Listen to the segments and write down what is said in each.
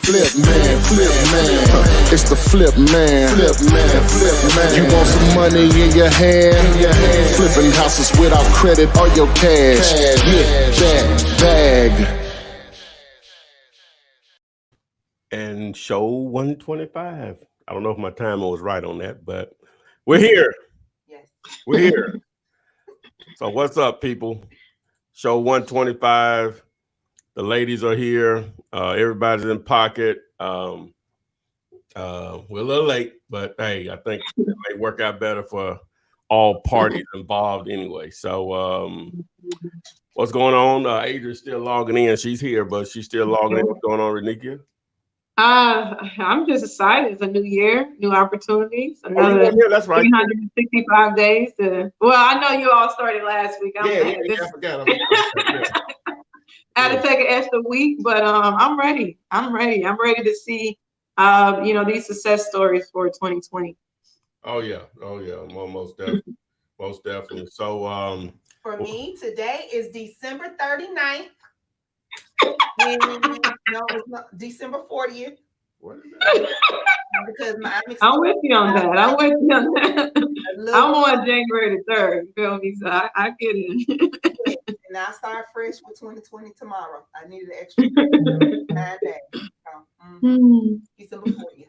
Flip man, flip man. It's the flip man. Flip man, flip man. You want some money in your hand? Flipping houses without credit or your cash. Get that bag. And show 125. I don't know if my timer was right on that, but we're here. Yes. We're here. So what's up, people? Show 125. The ladies are here. Everybody's in pocket. We're a little late, but hey, I think it may work out better for all parties involved anyway. So what's going on? Adrian's still logging in. She's here, but she's still logging in. What's going on, Renikia? I'm just excited. It's a new year, new opportunities. Another that's right. 365 days. Well, I know you all started last week. I forgot. I had to take an extra week, but I'm ready. I'm ready to see, these success stories for 2020. Oh yeah. Well, most definitely. So for me, today is December 39th. No, it's not December 40th. Because I'm with you on that. I'm on January the 3rd. You feel me? So I get it. And I start fresh for 2020 tomorrow. I needed an extra 9 days. So, December 40th.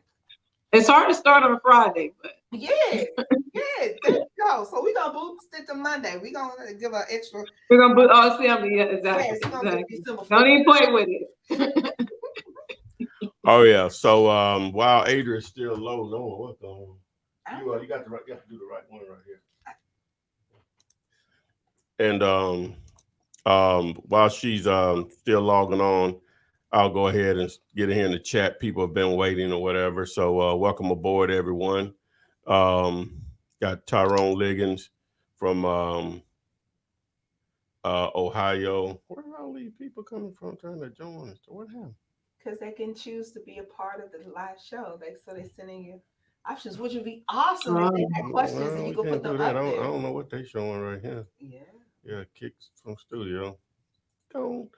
It's hard to start on a Friday, but yes, there you go. So we're gonna boost it to Monday. We're gonna give an extra. We're gonna boost assembly. Yeah, exactly. Yes, exactly. Don't even play with it. Oh yeah. So while Adrian's still low, knowing what's going on, you got to do the right one right here. And while she's still logging on, I'll go ahead and get in here in the chat. People have been waiting or whatever. So welcome aboard, everyone. Got Tyrone Liggins from Ohio. Where are all these people coming from trying to join us? What happened? Because they can choose to be a part of the live show. So they're sending you options, which would be awesome if they had questions and you can put them up there. I don't know what they're showing right here. Yeah, kicks from studio. So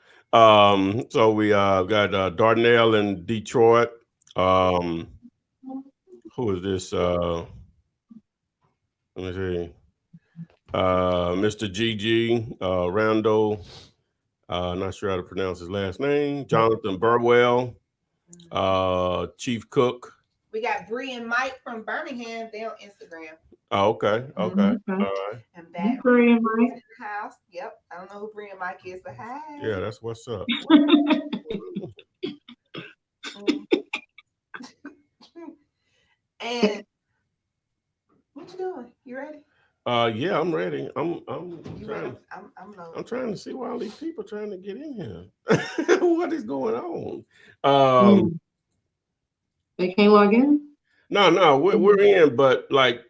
we got Darnell in Detroit. Who is this? Let me see. Mr. GG Rando. Not sure how to pronounce his last name. Jonathan Burwell. Chief Cook. We got Bree and Mike from Birmingham. They're on Instagram. Oh, okay. All right. And that Bree and Mike in the house. Yep. I don't know who Bree and Mike is, but hi. Yeah, that's what's up. And what you doing? You ready? Yeah, I'm ready. I'm trying to see why all these people trying to get in here. What is going on? They can't log in? No, we're in, but like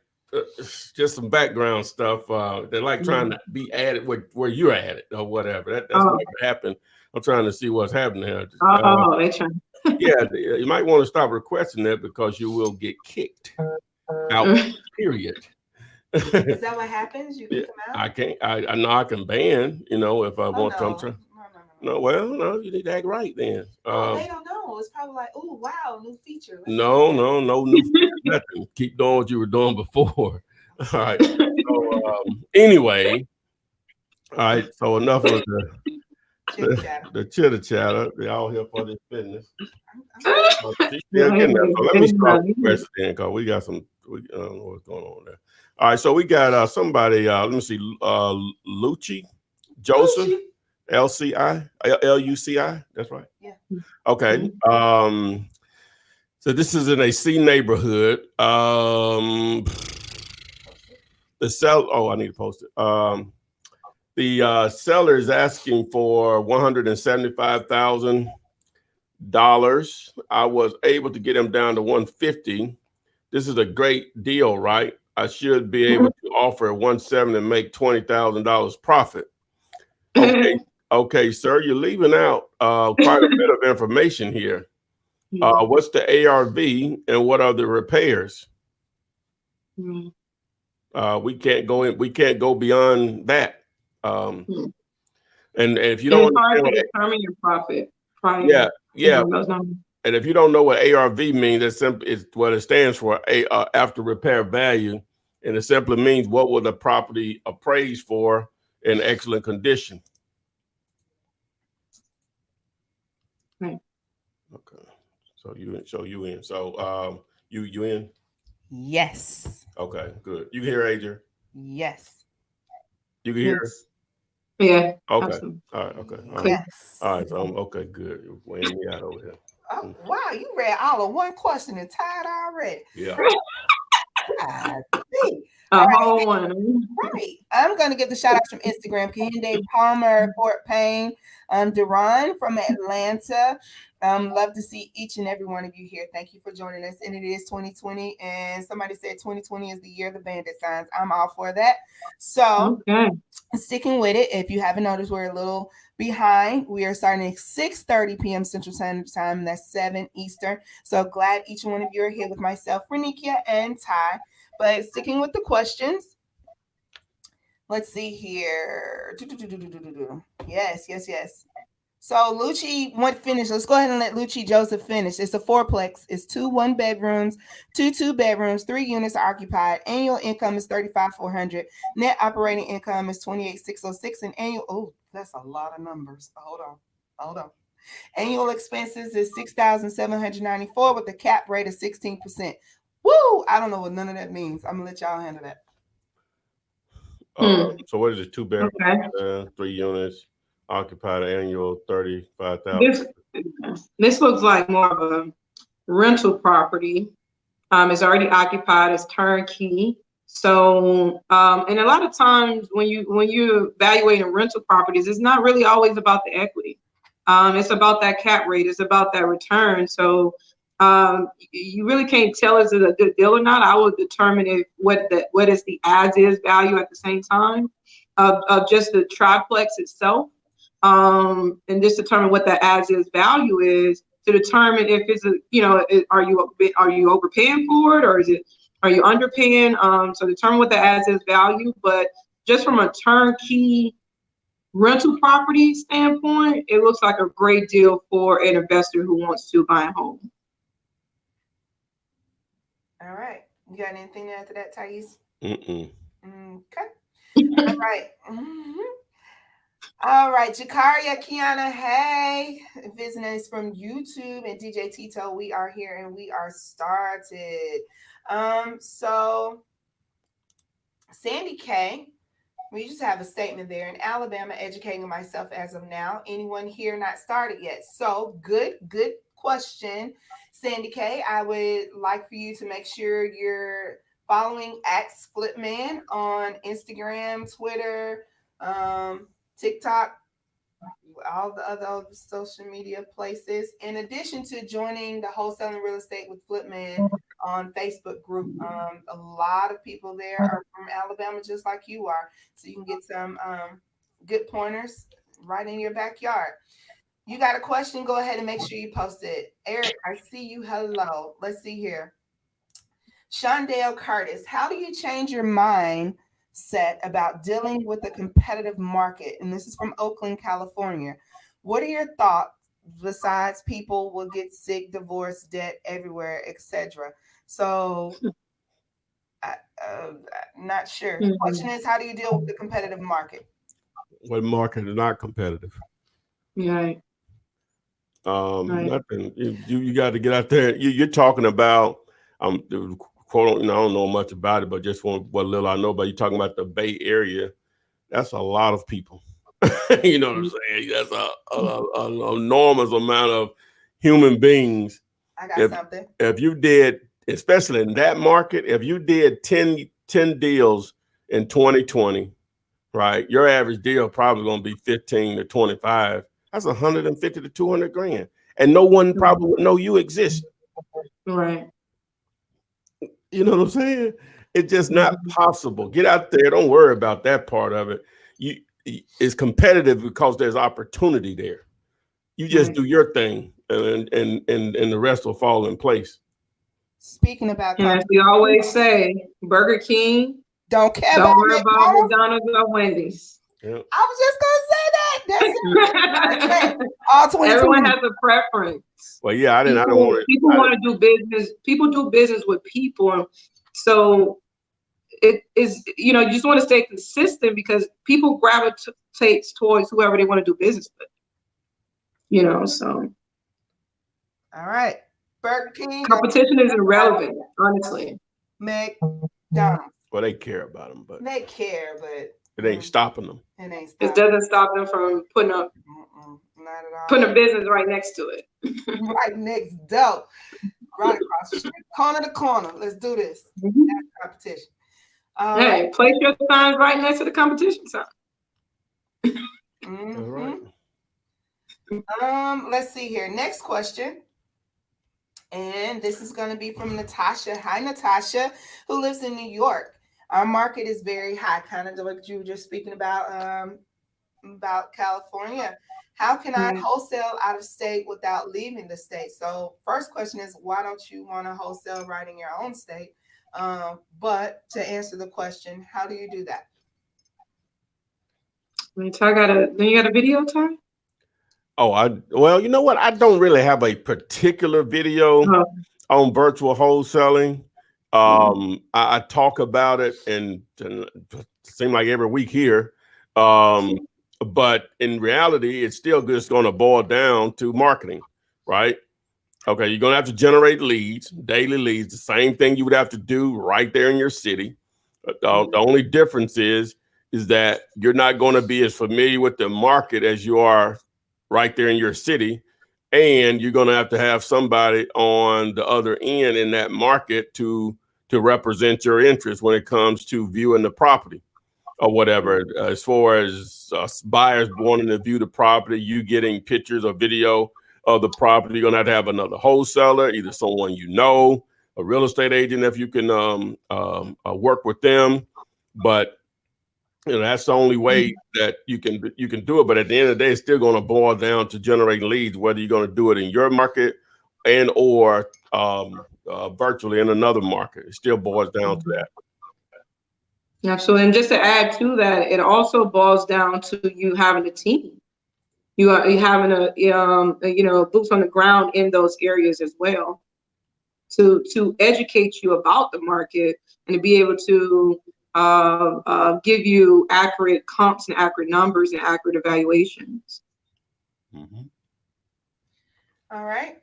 just some background stuff. They're like trying to be added where you're at it or whatever. That's what happened. I'm trying to see what's happening here. They're trying. Yeah, you might want to stop requesting that because you will get kicked out. Period. Is that what happens? You can come out? I know I can ban, if I want to. No, you need to act right then. They don't know. It's probably like, oh wow, new feature. No new feature, nothing. Keep doing what you were doing before. All right. So anyway, all right. So enough of the chitter chatter. They're all here for this business. So let me start the question then, because we got some. I don't know what's going on there. All right, so we got somebody. Let me see, Lucci Joseph, Luci. That's right. Yeah. Okay. So this is in a C neighborhood. I need to post it. The seller is asking for $175,000. I was able to get him down to $150,000. This is a great deal, right? I should be able to offer $170,000 and make $20,000 profit. Okay, sir, you're leaving out quite a bit of information here. What's the ARV and what are the repairs? We can't go in. We can't go beyond that. And if you don't determine your profit. Yeah. And if you don't know what ARV means, it's simply it's what it stands for, after repair value, and it simply means what will the property appraised for in excellent condition. Right. Okay. So you in. So you in? Yes. Okay, good. You can hear Adrian? Yes. You can hear? Yeah. Okay. Absolutely. All right. Okay. All right. Yes. All right. So okay. Good. You're weighing me out over here. Oh, wow, you read all of one question and tired already. Yeah. A whole one. Right. I'm going to give the shout outs from Instagram. Kehinde Palmer, Fort Payne, Duran from Atlanta. Love to see each and every one of you here. Thank you for joining us. And it is 2020. And somebody said 2020 is the year of the bandit signs. I'm all for that. So sticking with it, if you haven't noticed, we're a little behind. We are starting at 6:30 p.m. Central Standard Time. And that's 7 Eastern. So glad each one of you are here with myself, Renikia, and Ty. But sticking with the questions, let's see here. Yes. So Lucci went finish. Let's go ahead and let Lucci Joseph finish. It's a fourplex. It's 2 1-bedrooms, 2 2-bedrooms, 3 units are occupied. Annual income is $35,400. Net operating income is $28,606. And annual, that's a lot of numbers. Hold on. Annual expenses is $6,794 with a cap rate of 16%. Woo! I don't know what none of that means. I'm gonna let y'all handle that. So what is it? 2 bedrooms, 3 units, occupied, annual $35,000. This looks like more of a rental property. It's already occupied. It's turnkey. So, and a lot of times when you're evaluating rental properties, it's not really always about the equity. It's about that cap rate. It's about that return. So. You really can't tell is it a good deal or not. I will determine what is the as is value at the same time of just the triplex itself, and just determine what that as is value is to determine if it's are you overpaying for it or are you underpaying? So determine what the as is value. But just from a turnkey rental property standpoint, it looks like a great deal for an investor who wants to buy a home. All right. You got anything to add to that, Thais? Mm-mm. Okay. All right. All right. Jakaria, Kiana, hey. Visiting us from YouTube, and DJ Tito, we are here and we are started. So Sandy K, we just have a statement there. In Alabama, educating myself as of now. Anyone here not started yet? So good question. Sandy K, I would like for you to make sure you're following @Flipman on Instagram, Twitter, TikTok, all the other social media places, in addition to joining the Wholesaling Real Estate with Flipman on Facebook group. A lot of people there are from Alabama, just like you are. So you can get some good pointers right in your backyard. You got a question? Go ahead and make sure you post it. Eric, I see you. Hello. Let's see here. Shondale Curtis, how do you change your mindset about dealing with a competitive market? And this is from Oakland, California. What are your thoughts besides people will get sick, divorce, debt everywhere, etc.? So, not sure. The question is, how do you deal with the competitive market? What market is not competitive? Right. Nothing. You got to get out there. You're talking about quote. I don't know much about it, but just what little I know about. You talking about the Bay Area? That's a lot of people. You know what I'm saying? That's an enormous amount of human beings. I got something. If you did, especially in that market, if you did 10 deals in 2020, right? Your average deal probably going to be 15 to 25. That's 150 to 200 grand. And no one probably would know you exist. Right. You know what I'm saying? It's just not possible. Get out there. Don't worry about that part of it. It's competitive because there's opportunity there. You just do your thing and the rest will fall in place. Speaking about, as we always say, Burger King, don't care don't about worry about McDonald's or Wendy's. Yeah. I was just gonna say that. That's it. All 22 Everyone minutes. has a preference. Well, yeah, I don't People want to. want to do business. People do business with people. So it is, you just want to stay consistent because people gravitate towards whoever they want to do business with. So. All right. Burger King. Competition is irrelevant, honestly. McDonald's. Well, they care about them, but They care, but it ain't stopping them. it ain't It stopping. doesn't stop them from putting Not at all. a business right next to it. Right next door. Right across the street. Corner to corner. Let's do this. That's competition. Hey, place your signs right next to the competition sign. That's right. Let's see here. Next question. And this is going to be from Natasha. Hi, Natasha, who lives in New York. Our market is very high, kind of like you were just speaking about California. How can I wholesale out of state without leaving the state? So first question is, why don't you want to wholesale right in your own state? But to answer the question, how do you do that? Then you got a video time? Oh, well, you know what? I don't really have a particular video on virtual wholesaling. I talk about it and it seems like every week here. But in reality, it's still just going to boil down to marketing, right? Okay, you're going to have to generate leads, daily leads, the same thing you would have to do right there in your city. The only difference is that you're not going to be as familiar with the market as you are right there in your city. And you're going to have somebody on the other end in that market to represent your interest when it comes to viewing the property or whatever. As far as buyers wanting to view the property, you getting pictures or video of the property, you're going to have another wholesaler, either someone a real estate agent if you can work with them. But that's the only way that you can do it. But at the end of the day, it's still going to boil down to generating leads, whether you're going to do it in your market and or virtually in another market. It still boils down to that. Absolutely. And just to add to that, it also boils down to you having a team. You having boots on the ground in those areas as well to educate you about the market and to be able to give you accurate comps and accurate numbers and accurate evaluations. All right.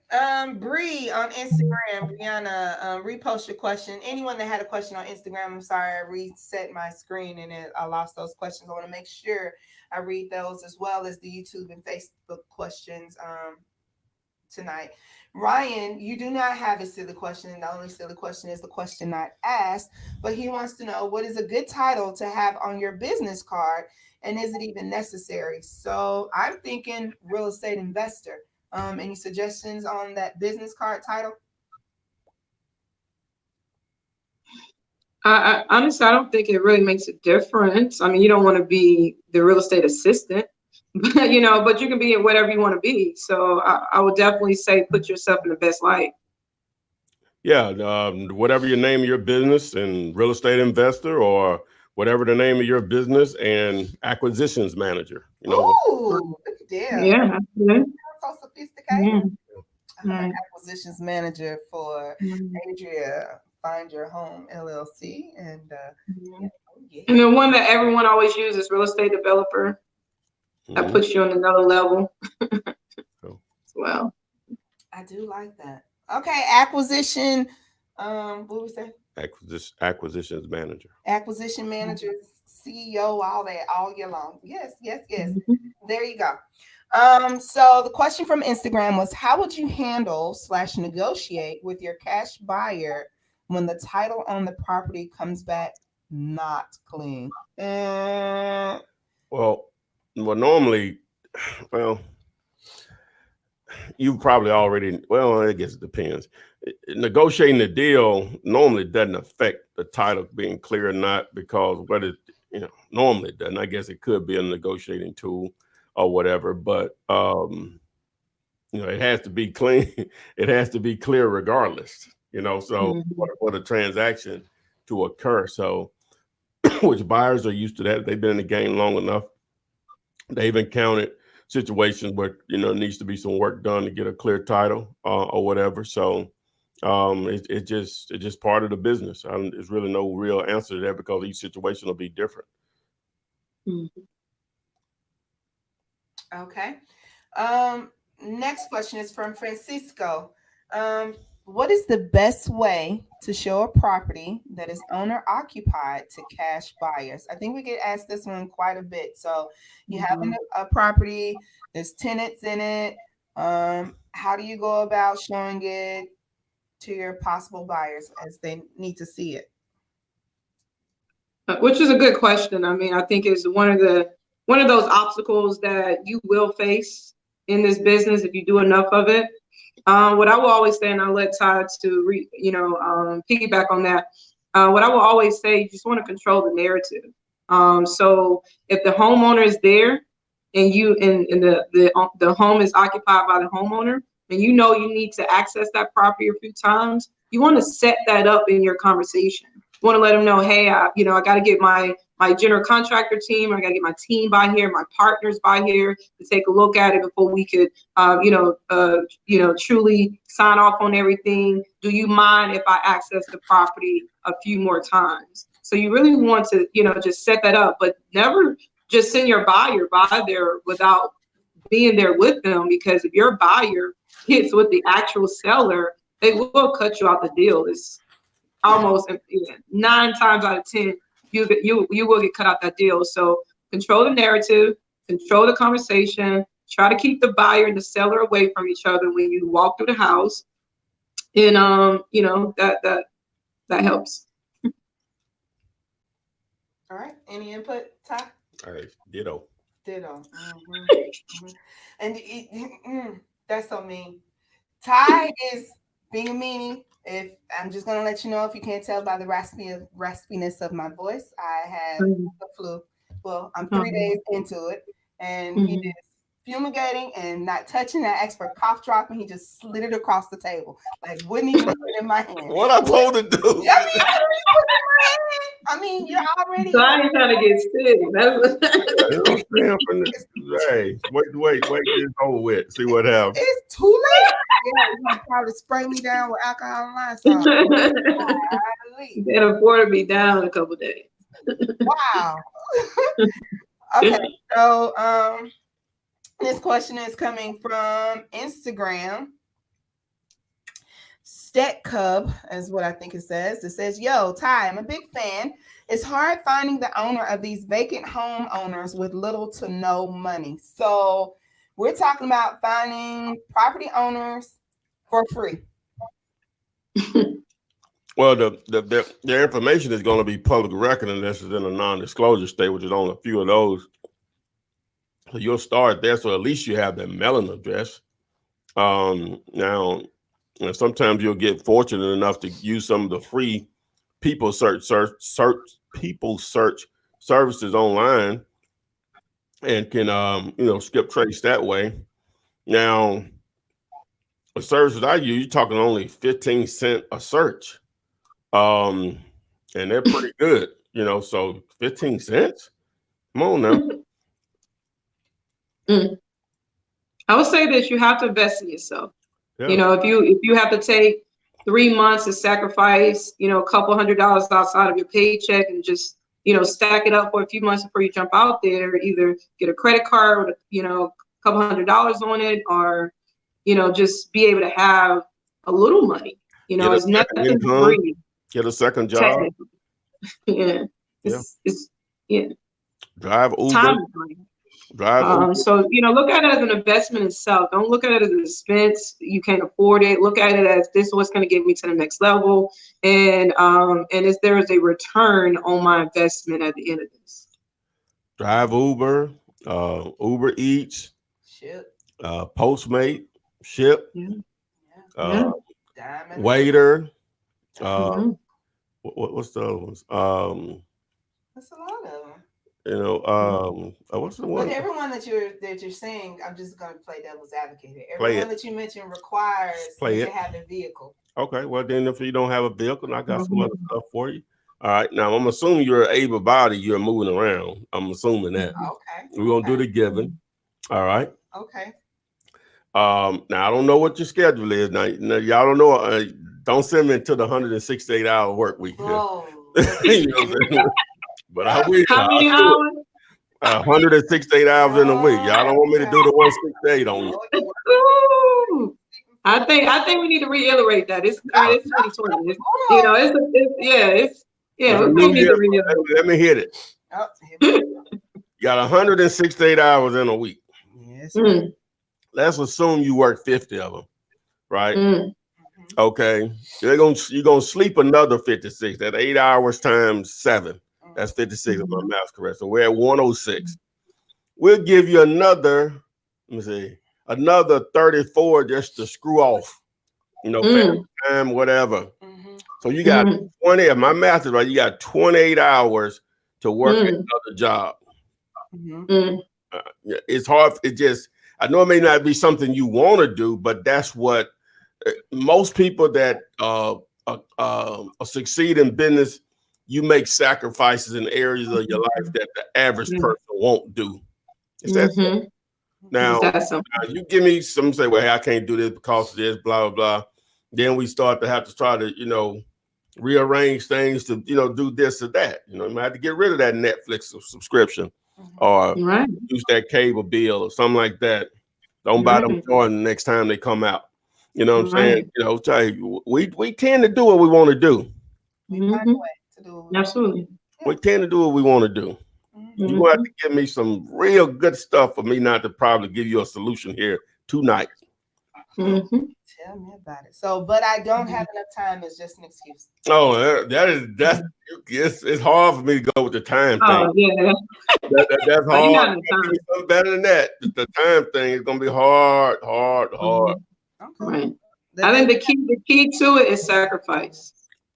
Bree on Instagram, Brianna, repost your question. Anyone that had a question on Instagram, I'm sorry, I reset my screen and I lost those questions. I want to make sure I read those as well as the YouTube and Facebook questions tonight. Ryan, you do not have a silly question, and the only silly question is the question not asked, but he wants to know, what is a good title to have on your business card, and is it even necessary? So I'm thinking real estate investor. Any suggestions on that business card title? Honestly, I don't think it really makes a difference. I mean, you don't want to be the real estate assistant, but but you can be whatever you want to be. So I would definitely say put yourself in the best light. Yeah, whatever your name of your business, and real estate investor, or whatever the name of your business, and acquisitions manager. Ooh, look at that. Yeah, absolutely. So sophisticated. Mm. Acquisitions manager for Adria Find Your Home LLC, and and the one that everyone always uses, real estate developer. That puts you on another level. Well, I do like that. Okay, acquisition. What we say? Acquisitions manager. Acquisition managers, CEO, all that, all year long. Yes. There you go. So the question from Instagram was, how would you handle / negotiate with your cash buyer when the title on the property comes back not clean? Well, normally, you probably already, I guess it depends. Negotiating the deal normally doesn't affect the title being clear or not, because normally it doesn't. I guess it could be a negotiating tool or whatever, but it has to be clean. It has to be clear regardless, so for the transaction to occur. So which buyers are used to that. They've been in the game long enough they've encountered situations where, needs to be some work done to get a clear title or whatever. So it's just part of the business. There's really no real answer to that because each situation will be different. Mhm. Okay. Next question is from Francisco. What is the best way to show a property that is owner occupied to cash buyers? I think we get asked this one quite a bit. So you have a property, there's tenants in it. How do you go about showing it to your possible buyers as they need to see it? Which is a good question. I mean, I think it's one of those obstacles that you will face in this business if you do enough of it. What I will always say, and I'll let Todd to piggyback on that. What I will always say, you just want to control the narrative. So if the homeowner is there and the home is occupied by the homeowner, and you need to access that property a few times, you want to set that up in your conversation. You want to let them know, hey, I got to get my general contractor team, I got to get my team by here, my partners by here to take a look at it before we could, truly sign off on everything. Do you mind if I access the property a few more times? So you really want to, just set that up, but never just send your buyer by there without being there with them, because if your buyer hits with the actual seller, they will cut you out the deal. It's almost 9 times out of 10, you will get cut out that deal. So control the narrative, control the conversation, try to keep the buyer and the seller away from each other when you walk through the house, and that helps. All right. Any input, Ty? All right, ditto. And that's so mean. Ty is being a meanie. If I'm just gonna let you know, if you can't tell by the raspiness of my voice, I have the flu. Well, I'm 3 days into it, and he is fumigating and not touching. I asked for a cough drop, and he just slid it across the table, like wouldn't even put it in my hand. What I told to do? I mean, you're already. So I ain't trying to get sick. Hey, wait, it's over with. See what happens. It's too late. Yeah, you probably spray me down with alcohol and Lysol. That afforded me down a couple days. Wow. Okay, so this question is coming from Instagram. Stet Cub is what I think it says. It says, yo, Ty, I'm a big fan. It's hard finding the owner of these vacant home owners with little to no money. So we're talking about finding property owners for free. Well, their information is going to be public record unless it's in a non-disclosure state, which is only a few of those. So you'll start there, so at least you have their mailing address. Now, sometimes you'll get fortunate enough to use some of the free people search services online, and can skip trace that way. Now, the services I use, you're talking only 15 cents a search. And they're pretty good, so 15 cents. Come on now. I would say that you have to invest in yourself. Yeah. If you have to take 3 months to sacrifice, a couple $100 outside of your paycheck and just, stack it up for a few months before you jump out there, either get a credit card with, a couple $100 on it, or, just be able to have a little money. It's nothing free. Get a second job. Yeah. Yeah. Drive Uber. Time. Uber. So, look at it as an investment itself. Don't look at it as an expense. You can't afford it. Look at it as, this is what's going to get me to the next level. And is there is a return on my investment at the end of this. Drive Uber, Uber Eats, Ship. Postmate, Ship, Waiter. What's the other ones? That's a lot of them. What's the one? But everyone that you're saying, I'm just going to play devil's advocate here. Everyone that you mentioned requires you to have a vehicle. Okay, well then if you don't have a vehicle, I got some other stuff for you. All right. Now I'm assuming you're able body, you're moving around. I'm assuming that. Okay. We're gonna do the giving. All right. Okay. Now I don't know what your schedule is. Now y'all don't know. Don't send me into the 168-hour work week here. Oh, You know what I'm saying? But I will. How many I'll do hours? it. 168 hours in a week. Y'all don't want me to do the 168 on you. Ooh. I think we need to reiterate that. It's 2020. It's a We new need year. to reiterate. Let me hit it. oh, here we go. You got 168 hours in a week. Yes. Mm, Let's assume you work 50 of them, right? mm, Okay. You're gonna sleep another 56. That's 8 hours times 7. That's 56 if my math's correct. So we're at 106. We'll give you another, let me see, another 34 just to screw off, family time, whatever. Mm-hmm. So you got 20, if my math is right, you got 28 hours to work another job. Mm-hmm. It's hard. I know it may not be something you want to do, but that's what most people that succeed in business, you make sacrifices in areas of your life that the average person won't do. Is that simple? Now, you give me some say, well, hey, I can't do this because of this, blah, blah, blah. Then we start to have to try to, rearrange things to, do this or that. You might have to get rid of that Netflix subscription or use that cable bill or something like that. Don't buy them Jordan next time they come out. You know what I'm saying? We tend to do what we want to do. We find a way to do it. Absolutely. We tend to do what we want to do. You're going to have to give me some real good stuff for me not to probably give you a solution here tonight. Tell me about it. So, but I don't have enough time is just an excuse. Oh, it's hard for me to go with the time thing. Oh, yeah. That's hard. Give me something better than that. The time thing is going to be hard. Okay. Right. I think the key to it is sacrifice.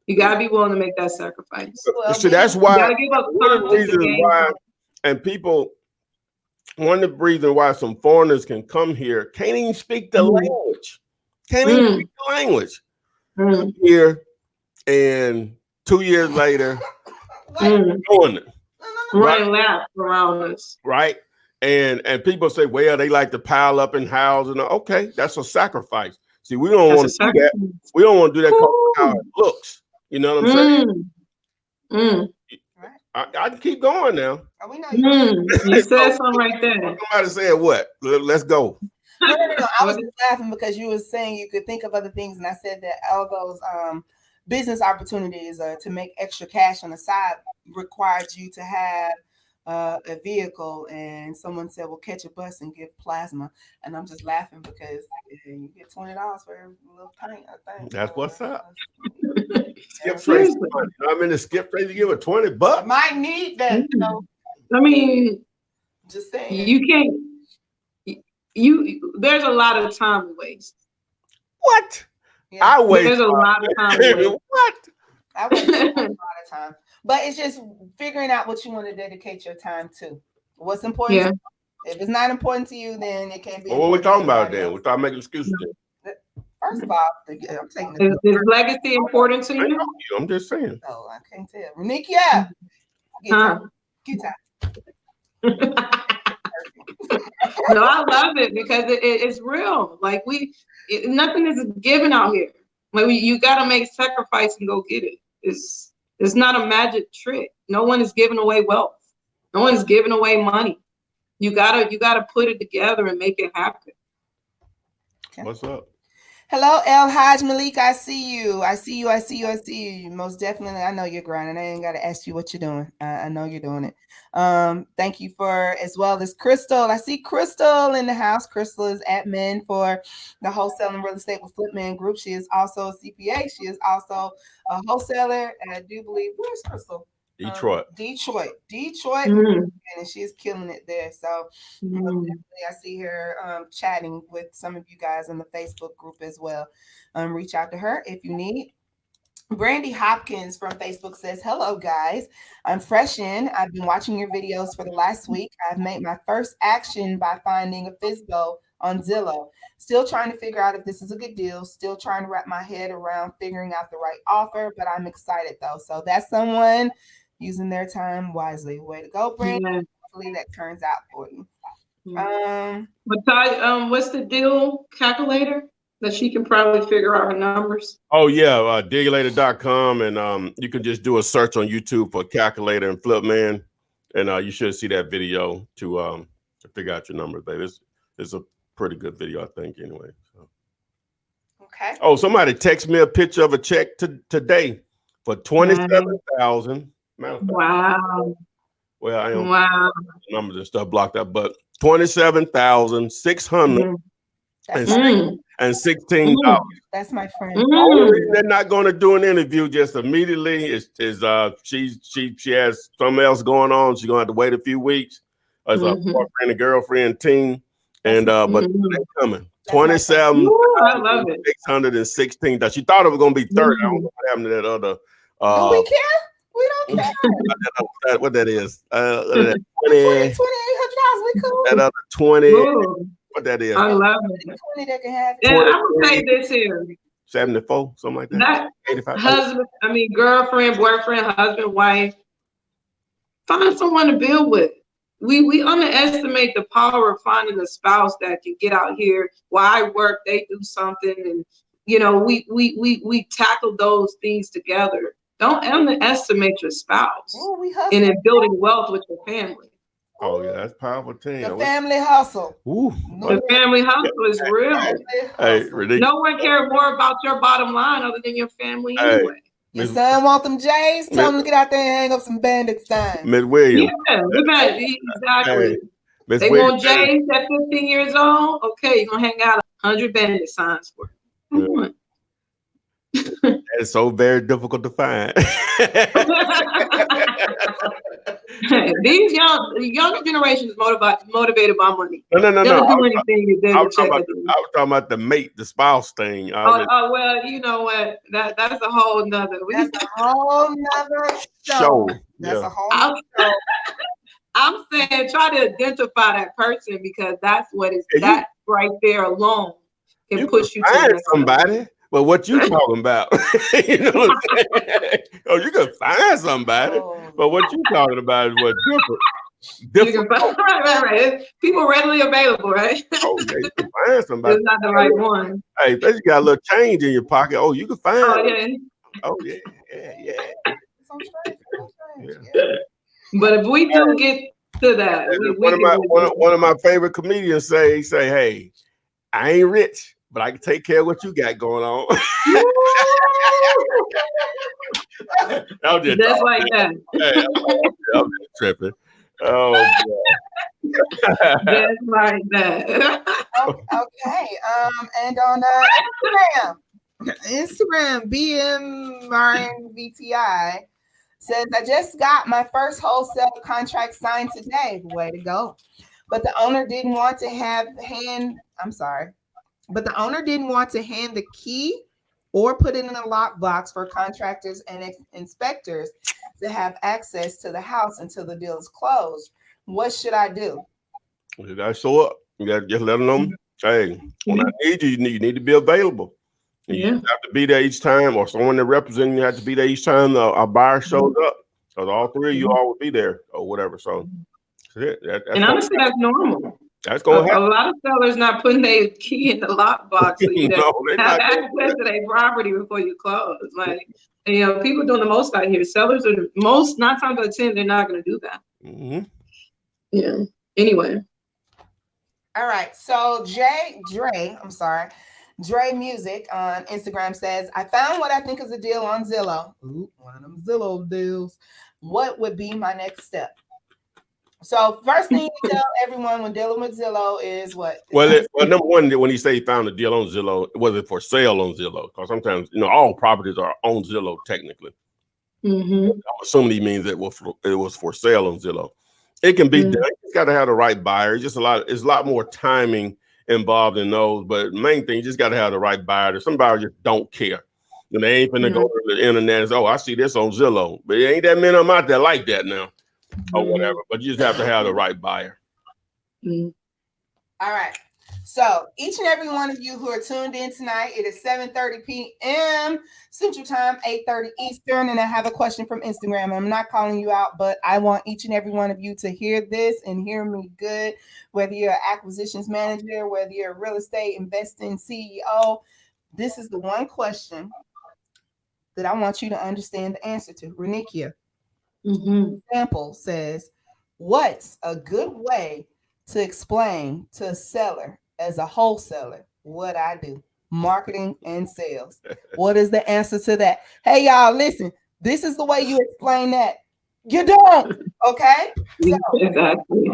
You got to be willing to make that sacrifice. So that's why. You got to give up one of the reasons why, and people, one of the reasons why some foreigners can come here can't even speak the language. Can't even speak the language. Here, and 2 years later, doing it. Running laps around us. Right. And people say, well, they like to pile up in houses. Okay, that's a sacrifice. See, we don't want to do that. We don't want to do that because of how it looks. You know what I'm saying? I can keep going now. Oh, we know you said something right there. Somebody said what? Let's go. No. I was just laughing because you were saying you could think of other things, and I said that all those business opportunities to make extra cash on the side required you to have a vehicle, and someone said, well, catch a bus and give plasma. And I'm just laughing because you get $20 for a little pint, I think. That's what's up. Skip Tracy money. I'm in the Skip Tracy, give it $20. I might need that. I mean, just saying. You can't. There's a lot of time to waste. What? Yeah. I waste. There's a lot of time to waste. What? I waste a lot of time. But it's just figuring out what you want to dedicate your time to. What's important to you. If it's not important to you, then it can't be. Well, what are we talking about then? We're talking making excuses. First of all, I'm taking is legacy important to you? I'm just saying. Oh, I can't tell. Renikia, get time. No, I love it because it's real. Like nothing is given out here. Like you got to make sacrifice and go get it. It's not a magic trick. No one is giving away wealth. No one is giving away money. You gotta put it together and make it happen. Okay. What's up? Hello, El Haj Malik. I see you. Most definitely. I know you're grinding. I ain't got to ask you what you're doing. I know you're doing it. Thank you for, as well as Crystal. I see Crystal in the house. Crystal is admin for the Wholesaling Real Estate with Flippinar group. She is also a CPA. She is also a wholesaler. And I do believe, where's Crystal? Detroit, and she is killing it there. So I see her chatting with some of you guys in the Facebook group as well. Reach out to her if you need. Brandy Hopkins from Facebook says, hello guys, I'm fresh in. I've been watching your videos for the last week. I've made my first action by finding a FSBO on Zillow. Still trying to figure out if this is a good deal. Still trying to wrap my head around figuring out the right offer, but I'm excited though. So that's someone using their time wisely. Way to go, Brent. Yeah. Hopefully that turns out for you. But Ty, what's the deal calculator that she can probably figure out her numbers? Oh yeah, Dealulator.com, and you can just do a search on YouTube for calculator and Flipman, and you should see that video to figure out your numbers, baby. It's a pretty good video, I think, anyway. So. Okay. Oh, somebody text me a picture of a check today for $27,000. Wow. Well, I am numbers and stuff blocked out, but $27,616. That's my friend. The only reason they're not going to do an interview just immediately is she has something else going on. She's gonna have to wait a few weeks as a boyfriend and girlfriend team, and but they're coming. 27,616. She thought it was gonna be 30. I don't know what happened to that other. Do we care? We don't care. What that is? $2,800. We cool. That other 20. What that is? I love it. 20 that can have it. And I would say this here. 74, something like that. 85. Husband, girlfriend, boyfriend, husband, wife. Find someone to build with. We underestimate the power of finding a spouse that can get out here. While I work, they do something, and we tackle those things together. Don't underestimate your spouse and in building wealth with your family. Oh yeah, that's powerful team. The family hustle. Ooh, the family hustle is real. Hey, no one cares more about your bottom line other than your family anyway. Your son want them J's? Tell him to get out there and hang up some bandit signs. Miss Williams. Yeah, exactly. They want J's at 15 years old? Okay, you're going to hang out 100 bandit signs for them. Come on. That is so very difficult to find. These younger generations motivated by money. No. I was talking about the spouse thing. Well, you know what? That's a whole nother. That's a whole nother show. That's a whole nother show. I'm saying try to identify that person, because that's what is that right there alone can push you to find somebody. But what you talking about? You know what I'm saying? Oh, you can find somebody, but what you talking about is what's different. Right. People readily available, right? Oh, yeah, you can find somebody. It's not the right one. Hey, you got a little change in your pocket. Oh, you can find. Oh yeah. But if we do get to that, one of my favorite comedians say, "Hey, I ain't rich, but I can take care of what you got going on." Just like that. Hey, I'm just tripping. Oh, just like that. Okay. And on Instagram, BMRNVTI says, I just got my first wholesale contract signed today. Way to go. But the owner didn't want to hand the key or put it in a lockbox for contractors and inspectors to have access to the house until the deal is closed. What should I do? You gotta show up. You gotta just let them know. Hey, when I need you, you need to be available. You have to be there each time, or someone that represents you have to be there each time a buyer shows up. Because all three of you all will be there or whatever. So that's and honestly, that's normal. That's going to happen. A lot of sellers not putting their key in the lockbox so you have access to their property before you close. Like, people doing the most out here. Sellers are the most, 9 times out of 10, they're not going to do that. Yeah. Anyway. All right. So Dre Music on Instagram says, I found what I think is a deal on Zillow. Ooh, one of them Zillow deals. What would be my next step? So first thing you tell everyone when dealing with Zillow is what? Well, number one, when you say you found a deal on Zillow, was it for sale on Zillow? Because sometimes, all properties are on Zillow technically. I'm assuming he means it was for sale on Zillow. It can be done. It's got to have the right buyer. It's a lot more timing involved in those. But the main thing, you just got to have the right buyer. Some buyers just don't care. And they ain't finna go to the internet and say, oh, I see this on Zillow. But it ain't that many of them out there like that now. Or whatever, but you just have to have the right buyer. All right. So each and every one of you who are tuned in tonight, it is 7:30 p.m. Central Time, 8:30 Eastern, and I have a question from Instagram. I'm not calling you out, but I want each and every one of you to hear this and hear me good, whether you're an acquisitions manager, whether you're a real estate investing CEO. This is the one question that I want you to understand the answer to. Renikia, example says, what's a good way to explain to a seller as a wholesaler what I do? Marketing and sales. What is the answer to that? Hey, y'all, listen, this is the way you explain that. You don't, okay? So, Exactly.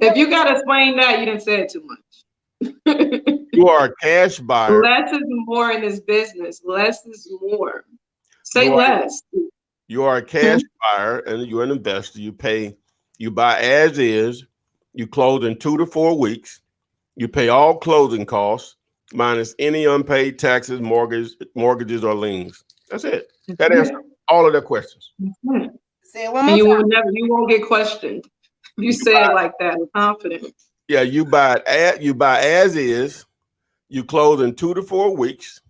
If you got to explain that, you didn't say it too much. You are a cash buyer. Less is more in this business. Less is more. Say less. You are a cash buyer and you're an investor. You buy as is. You close in 2 to 4 weeks. You pay all closing costs minus any unpaid taxes, mortgages, or liens. That's it. That answers all of their questions. Say it one more time. You won't get questioned. You say it like that with confidence. Yeah, you buy as is. You close in 2 to 4 weeks.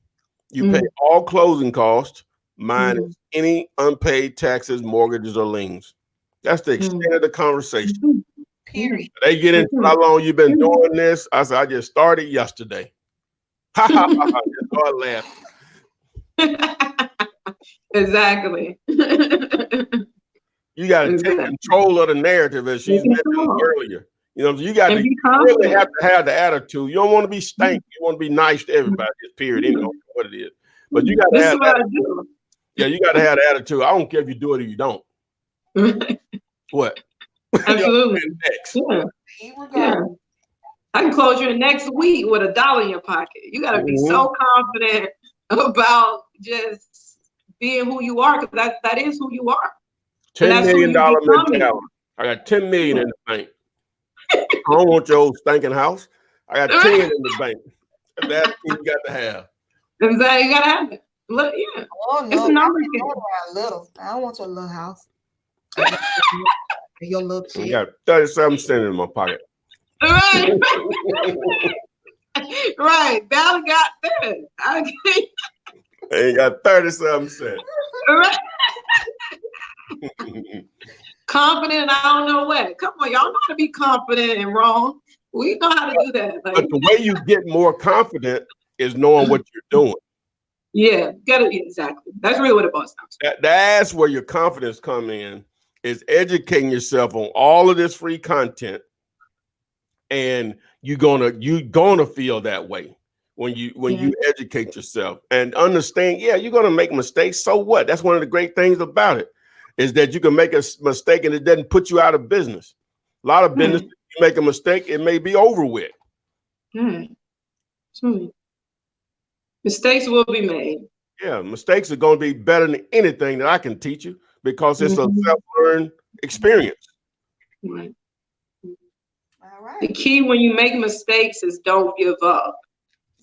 You pay all closing costs minus any unpaid taxes, mortgages, or liens. That's the extent of the conversation. Period. They get into how long you've been doing this. I said, I just started yesterday. Ha ha ha. Just start laughing. Exactly. You got to take control of the narrative, as she's mentioned earlier. You know, you got to really have to have the attitude. You don't want to be stank. You want to be nice to everybody. Just period. You know what it is. But you got to have that. Yeah, you got to have the attitude. I don't care if you do it or you don't. What? Absolutely. Next. Yeah. I can close you next week with $1 in your pocket. You got to be so confident about just being who you are, because that is who you are. $10 million mentality. I got 10 million in the bank. I don't want your old stinking house. I got 10 in the bank. That's what you got to have. Exactly. You got to have it. Look, yeah. Oh, no. Little. I don't want your little house. Your little I got 37 cents in my pocket. Right. Right. Val got that. Okay. Ain't got 37 cents. Right. Confident, I don't know what. Come on, y'all know how to be confident and wrong. We know how to do that. Like, but the way you get more confident is knowing what you're doing. Yeah, exactly. That's really what it boils down to. That's where your confidence come in, is educating yourself on all of this free content, and you're gonna feel that way when you educate yourself and understand. Yeah, you're gonna make mistakes. So what? That's one of the great things about it, is that you can make a mistake and it doesn't put you out of business. A lot of business, you make a mistake, it may be over with. Mistakes will be made. Yeah, mistakes are going to be better than anything that I can teach you, because it's a self-learned experience. Right. All right. The key when you make mistakes is don't give up.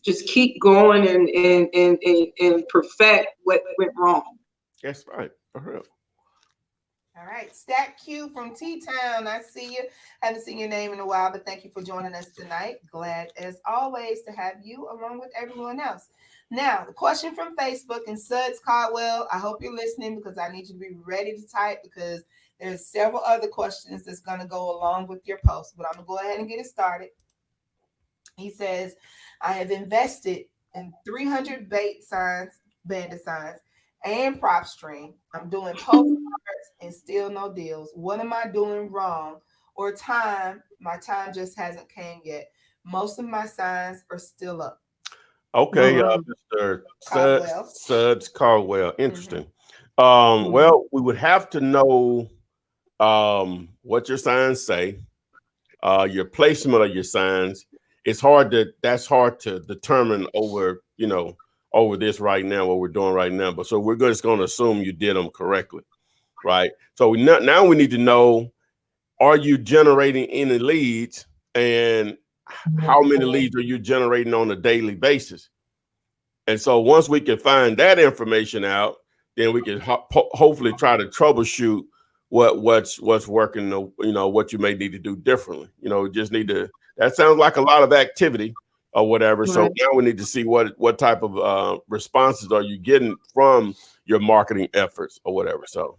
Just keep going and perfect what went wrong. That's right. For real. All right, Stack Q from T-Town. I see you. Haven't seen your name in a while, but thank you for joining us tonight. Glad, as always, to have you along with everyone else. Now, the question from Facebook and Suds Caldwell. I hope you're listening, because I need you to be ready to type, because there's several other questions that's going to go along with your post. But I'm going to go ahead and get it started. He says, I have invested in 300 bandit signs, and prop stream. I'm doing postcards and still no deals. What am I doing wrong? Or my time just hasn't came yet. Most of my signs are still up. Okay, Mr. Suds Caldwell. Interesting. Well, we would have to know what your signs say, your placement of your signs. That's hard to determine over this right now, what we're doing right now. But so we're just going to assume you did them correctly, right? So now we need to know, are you generating any leads, and how many leads are you generating on a daily basis? And so once we can find that information out, then we can hopefully try to troubleshoot what's working, what you may need to do differently. You just need to that sounds like a lot of activity or whatever. So Right. now we need to see what type of responses are you getting from your marketing efforts or whatever. So.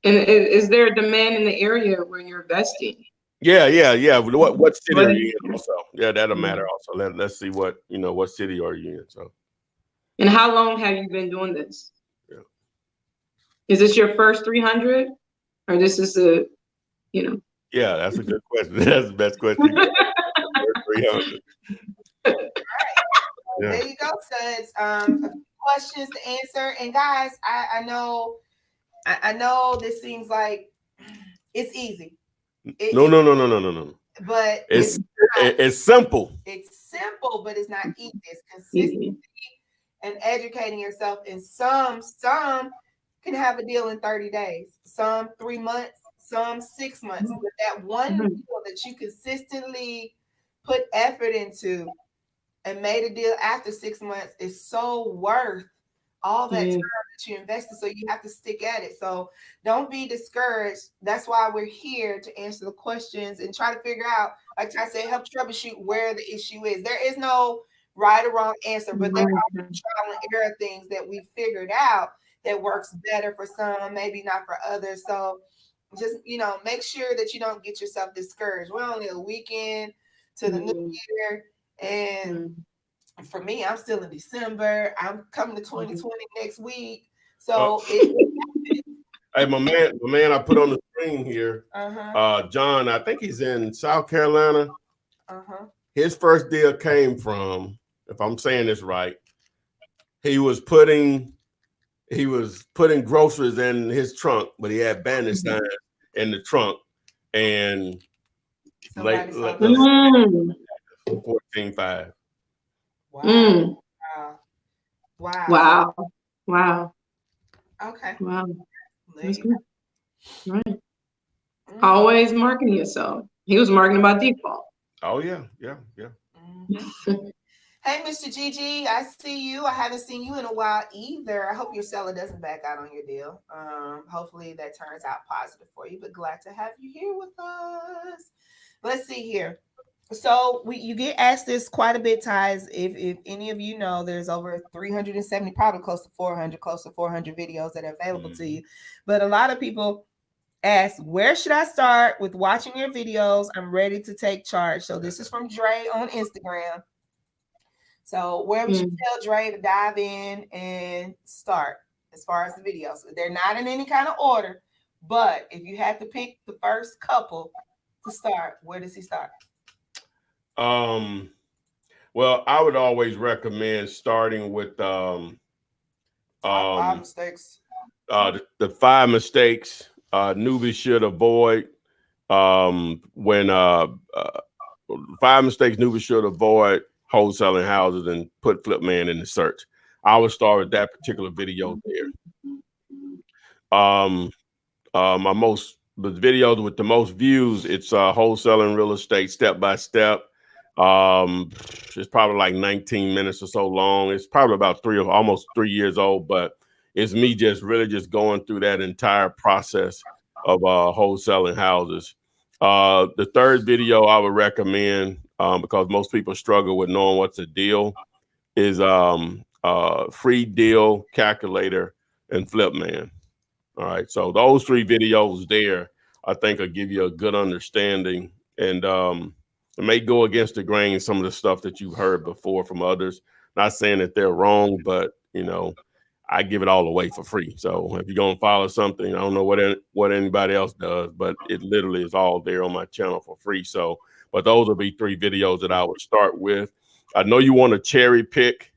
And is there a demand in the area where you're investing? Yeah. What city What are is- you in also? Yeah, that'll matter also. Let's see what city are you in. So. And how long have you been doing this? Yeah. Is this your first 300? Or this is a, Yeah, that's a good question. That's the best question. 300. Yeah. There you go, Suds. A few questions to answer. And guys, I know this seems like it's easy. No. But It's simple. It's simple, but it's not easy. It's consistency and educating yourself. And some can have a deal in 30 days, some 3 months, some 6 months. But that one deal that you consistently put effort into and made a deal after 6 months is so worth all that time that you invested. So you have to stick at it. So don't be discouraged. That's why we're here to answer the questions and try to figure out, like I said, help troubleshoot where the issue is. There is no right or wrong answer, but there are trial and error things that we figured out that works better for some, maybe not for others. So just, make sure that you don't get yourself discouraged. We're only a weekend to the new year. And for me, I'm still in December. I'm coming to 2020 next week. So hey, my man, I put on the screen here. John, I think he's in South Carolina. His first deal came from, if I'm saying this right, he was putting groceries in his trunk, but he had bandit signs in the trunk, and late 14.5. Wow. Wow. Okay. Wow. That's good. Right. Always marketing yourself. He was marketing by default. Oh yeah. Hey, Mr. Gigi, I see you. I haven't seen you in a while either. I hope your seller doesn't back out on your deal. Hopefully that turns out positive for you, but glad to have you here with us. Let's see here. So you get asked this quite a bit, Ties. If any of you know, there's over 370, probably close to 400 videos that are available to you. But a lot of people ask, where should I start with watching your videos? I'm ready to take charge. So this is from Dre on Instagram. So where would you tell Dre to dive in and start as far as the videos? They're not in any kind of order, but if you had to pick the first couple to start, where does he start? Well, I would always recommend starting with five mistakes. The 5 mistakes newbies should avoid. 5 mistakes newbies should avoid wholesaling houses, and put Flipman in the search. I would start with that particular video there. The videos with the most views, it's wholesaling real estate step by step. It's probably like 19 minutes or so long. It's probably about almost 3 years old, but it's me just going through that entire process of wholesaling houses. The third video I would recommend, because most people struggle with knowing what's a deal, is Free Deal Calculator and Flipman. All right, so those 3 videos there, I think, will give you a good understanding, and it may go against the grain some of the stuff that you've heard before from others. Not saying that they're wrong, but I give it all away for free. So if you're gonna follow something, I don't know what anybody else does, but it literally is all there on my channel for free. So, but those will be 3 videos that I would start with. I know you want to cherry pick,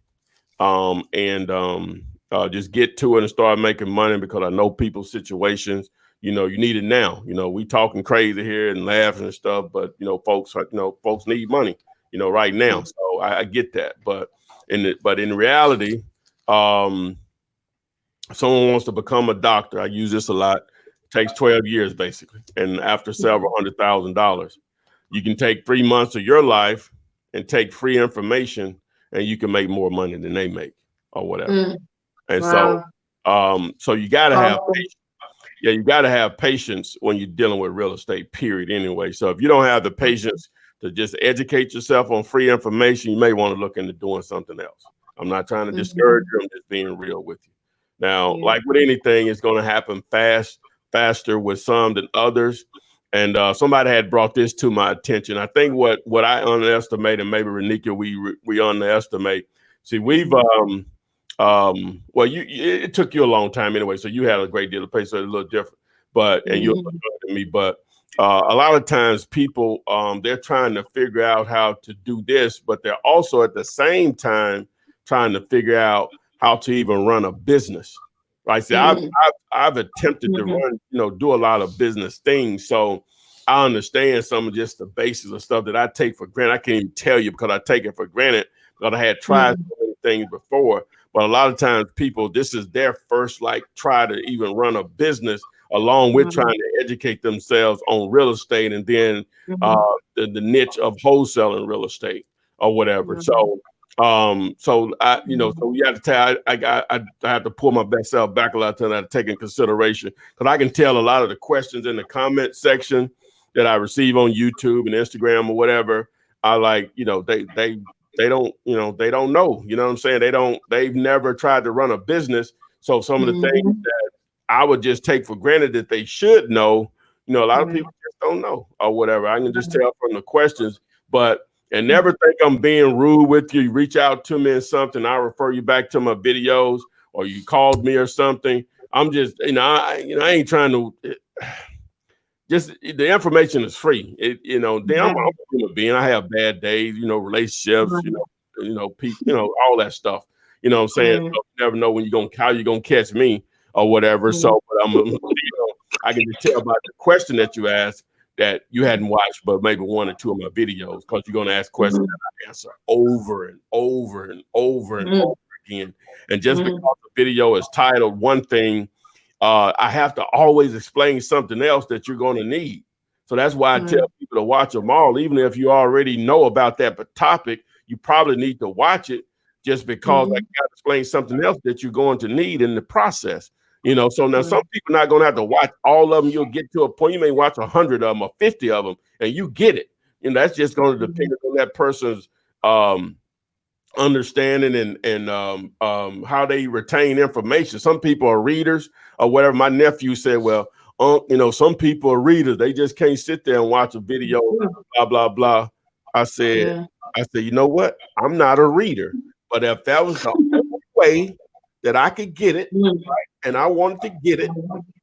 and just get to it and start making money, because I know people's situations. You need it now. We talking crazy here and laughing and stuff, but folks need money, right now. So I get that, but in reality, someone wants to become a doctor. I use this a lot. It takes 12 years basically, and after several $100,000, you can take 3 months of your life and take free information, and you can make more money than they make or whatever. And so you got to have patience. Yeah, you got to have patience when you're dealing with real estate, period, anyway. So if you don't have the patience to just educate yourself on free information, you may want to look into doing something else. I'm not trying to discourage you. I'm just being real with you. Now, like with anything, it's going to happen faster with some than others. And somebody had brought this to my attention. I think what I underestimate, and maybe Renika, we underestimate. See, we've well, it took you a long time anyway, so you had a great deal of patience, so it's a little different. But and you're looking at me, but a lot of times people they're trying to figure out how to do this, but they're also at the same time trying to figure out how to even run a business. Right? See, I've attempted to run, do a lot of business things, so I understand some of just the basics of stuff that I take for granted. I can't even tell you because I take it for granted because I had tried so many things before. But a lot of times people, this is their first try to even run a business along with trying to educate themselves on real estate and then the niche of wholesaling real estate or whatever. So so I, so we have to tell, I have to pull my best self back a lot of times. I have to take in consideration because I can tell a lot of the questions in the comment section that I receive on YouTube and Instagram or whatever. I they don't, they don't know, what I'm saying? They've never tried to run a business. So some of the things that I would just take for granted that they should know, a lot of people just don't know or whatever. I can just tell from the questions, and never think I'm being rude with you. You reach out to me and something, I refer you back to my videos or you called me or something. I'm just, I ain't trying to, just the information is free. I'm a human being. I have bad days, relationships, people, all that stuff. You know what I'm saying? So you never know how you're gonna catch me or whatever. So, but I can just tell by the question that you asked that you hadn't watched, but maybe one or two of my videos because you're gonna ask questions that I answer over and over and over and over again. And just because the video is titled one thing, I have to always explain something else that you're going to need. So that's why I tell people to watch them all, even if you already know about that topic, you probably need to watch it just because I got to explain something else that you're going to need in the process. So now some people are not going to have to watch all of them. You'll get to a point, you may watch 100 of them or 50 of them and you get it. That's just going to depend on that person's understanding and how they retain information. Some people are readers or whatever. My nephew said, well, some people are readers. They just can't sit there and watch a video, blah, blah, blah. I said, you know what? I'm not a reader, but if that was the only way that I could get it, right, and I wanted to get it,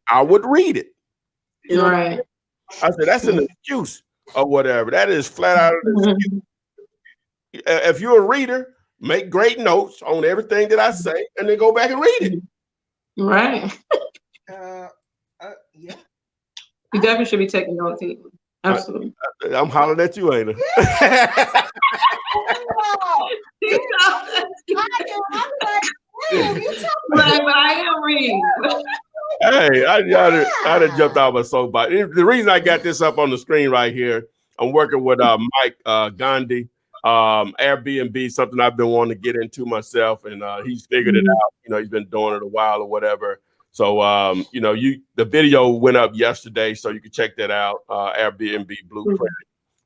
I would read it. I said, that's an excuse or whatever. That is flat out an excuse. If you're a reader, make great notes on everything that I say and then go back and read it. Right. Yeah. You definitely should be taking notes. Absolutely. I'm hollering at you, ain't I? I am reading. Hey, I done jumped out of my soapbox. The reason I got this up on the screen right here, I'm working with Mike Gandhi. Airbnb, something I've been wanting to get into myself, and he's figured it out. He's been doing it a while or whatever. So the video went up yesterday, so you can check that out. Airbnb blueprint,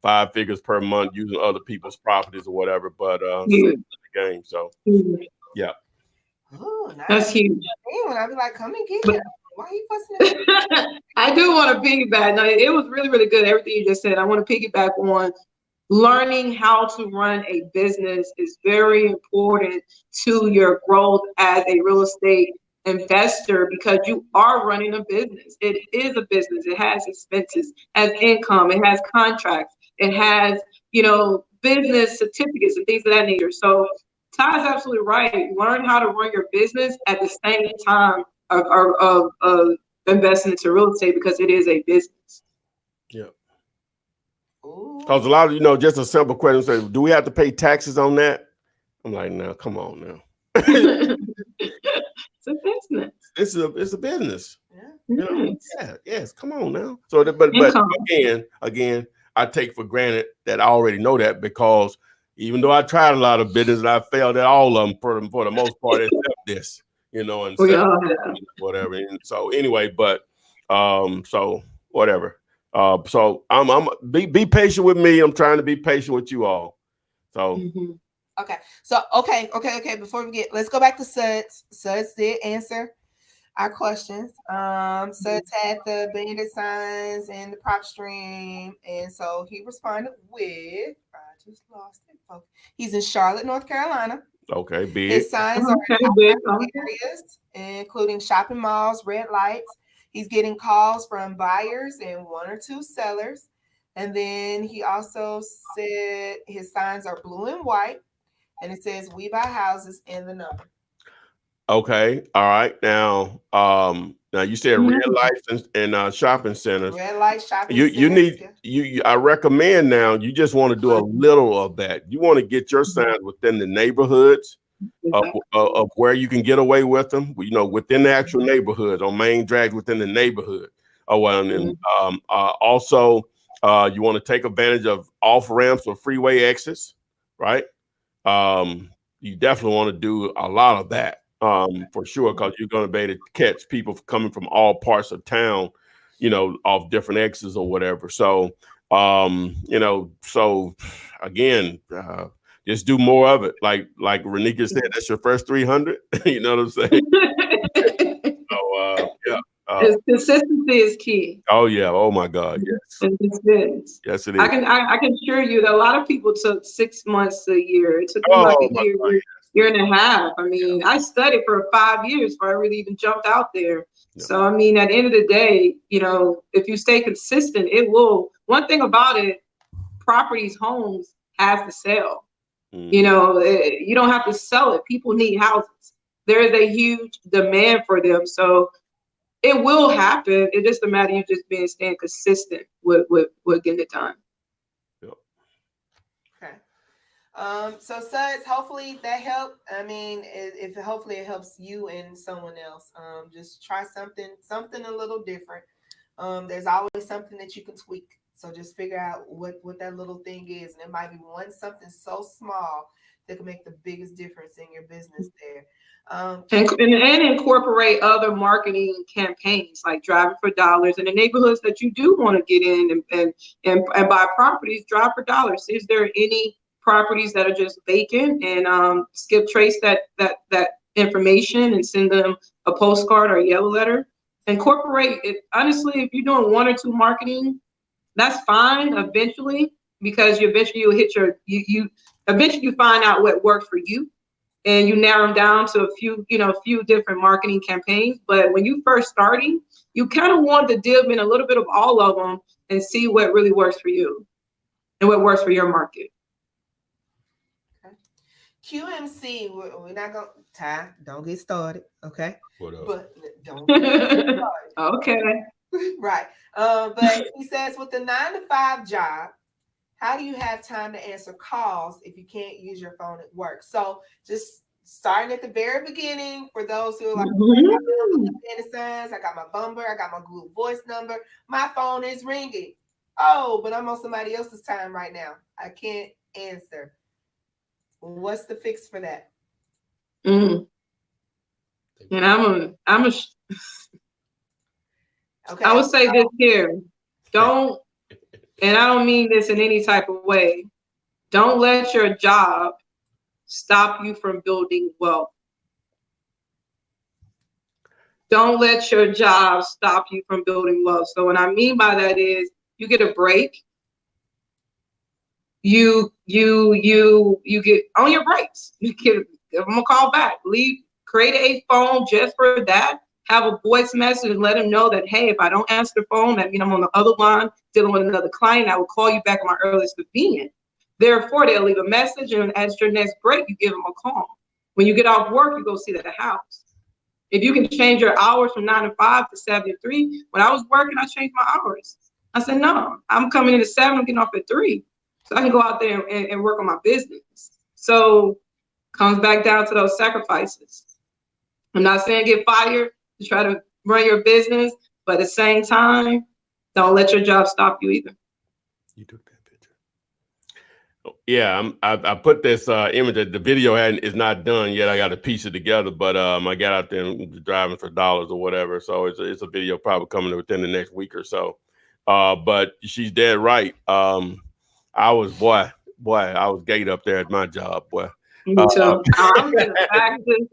5 figures per month using other people's properties or whatever. But the game, so yeah. Ooh, nice. That's huge. I'd be like, come and get it. Why are you fussing at me? I do want to piggyback. No, it was really, really good. Everything you just said. I want to piggyback on learning how to run a business is very important to your growth as a real estate investor because you are running a business. It is a business. It has expenses, has income, it has contracts, it has, business certificates and things of that nature. So Ty is absolutely right. Learn how to run your business at the same time of investing into real estate because it is a business. Yeah. Because a lot of, just a simple question say, do we have to pay taxes on that? I'm like, no, come on now. It's a business. It's a business. Yeah. Yes, come on now. So, but again, I take for granted that I already know that because even though I tried a lot of business and I failed at all of them for the most part, except this, and whatever. And so anyway, but So whatever. So I'm be patient with me. I'm trying to be patient with you all. So okay. So okay. Before we let's go back to Suds. Suds did answer our questions. Suds had the bandit signs and the prop stream, and so he responded with, I just lost it, folks. He's in Charlotte, North Carolina. okay, big. His signs are Okay, in big. areas, including shopping malls, red lights. He's getting calls from buyers and 1 or 2 sellers. And then he also said his signs are blue and white, and it says "We buy houses" in the number. Okay, all right. Now you said red lights and shopping centers. Red light shopping You centers. need you. I recommend now. You just want to do a little of that. You want to get your signs within the neighborhoods of where you can get away with them. You know, within the actual neighborhoods, on main drags within the neighborhood. Oh well, and also you want to take advantage of off ramps or freeway exits, right? You definitely want to do a lot of that. For sure, because you're going to be able to catch people coming from all parts of town, you know, off different exits or whatever. So, you know, so again, just do more of it. Like Renika said, that's your first 300. You know what I'm saying? So, yeah. Consistency is key. Oh yeah. Oh my God. Yes. Yes, it is. I can assure you that a lot of people took 6 months to a year. It took me like a year and a half. I mean, I studied for 5 years before I really even jumped out there. Yeah. So, I mean, at the end of the day, you know, if you stay consistent, it will. One thing about it, properties, homes have to sell. You know, you don't have to sell it. People need houses. There is a huge demand for them. So it will happen. It's just a matter of you just staying consistent with getting it done. So Suds, hopefully that helped. I mean, hopefully it helps you and someone else. Just try something a little different. There's always something that you can tweak. So just figure out what that little thing is, and it might be something so small that can make the biggest difference in your business there. And incorporate other marketing campaigns like driving for dollars in the neighborhoods that you do want to get in and buy properties. Drive for dollars. Is there any properties that are just vacant, and Skip trace that information and send them a postcard or a yellow letter? Incorporate it. Honestly, if you're doing 1 or 2 marketing, that's fine eventually, because eventually you'll hit eventually you find out what works for you, and you narrow them down to a few different marketing campaigns. But when you first starting, you kind of want to dip in a little bit of all of them and see what really works for you and what works for your market. QMC, we're not going to, don't get started, okay? What up? But don't get started. Okay. Right. But he says, with the 9-to-5 job, how do you have time to answer calls if you can't use your phone at work? So just starting at the very beginning, for those who are like, I got my Bumble, I got my Google Voice number, my phone is ringing. Oh, but I'm on somebody else's time right now. I can't answer. What's the fix for that? And okay. I would say this here. Don't, and I don't mean this in any type of way, don't let your job stop you from building wealth. Don't let your job stop you from building wealth. So what I mean by that is, you get a break. You get on your breaks. You give them a call back. Create a phone just for that. Have a voice message and let them know that, hey, if I don't answer the phone, that means I'm on the other line dealing with another client. I will call you back at my earliest convenience. Therefore, they'll leave a message, and at your next break, you give them a call. When you get off work, you go see the house. If you can change your hours from 9 to 5 to 7 to 3, when I was working, I changed my hours. I said, no, I'm coming in at 7, I'm getting off at 3. So I can go out there and work on my business. So comes back down to those sacrifices. I'm not saying get fired to try to run your business, but at the same time, don't let your job stop you either. You took that picture. Yeah, I put this image. The video is not done yet. I got to piece it together, but I got out there and was driving for dollars or whatever. So it's a video probably coming within the next week or so. But she's dead right. I was boy, I was gate up there at my job, boy. Me too. I'm getting back to.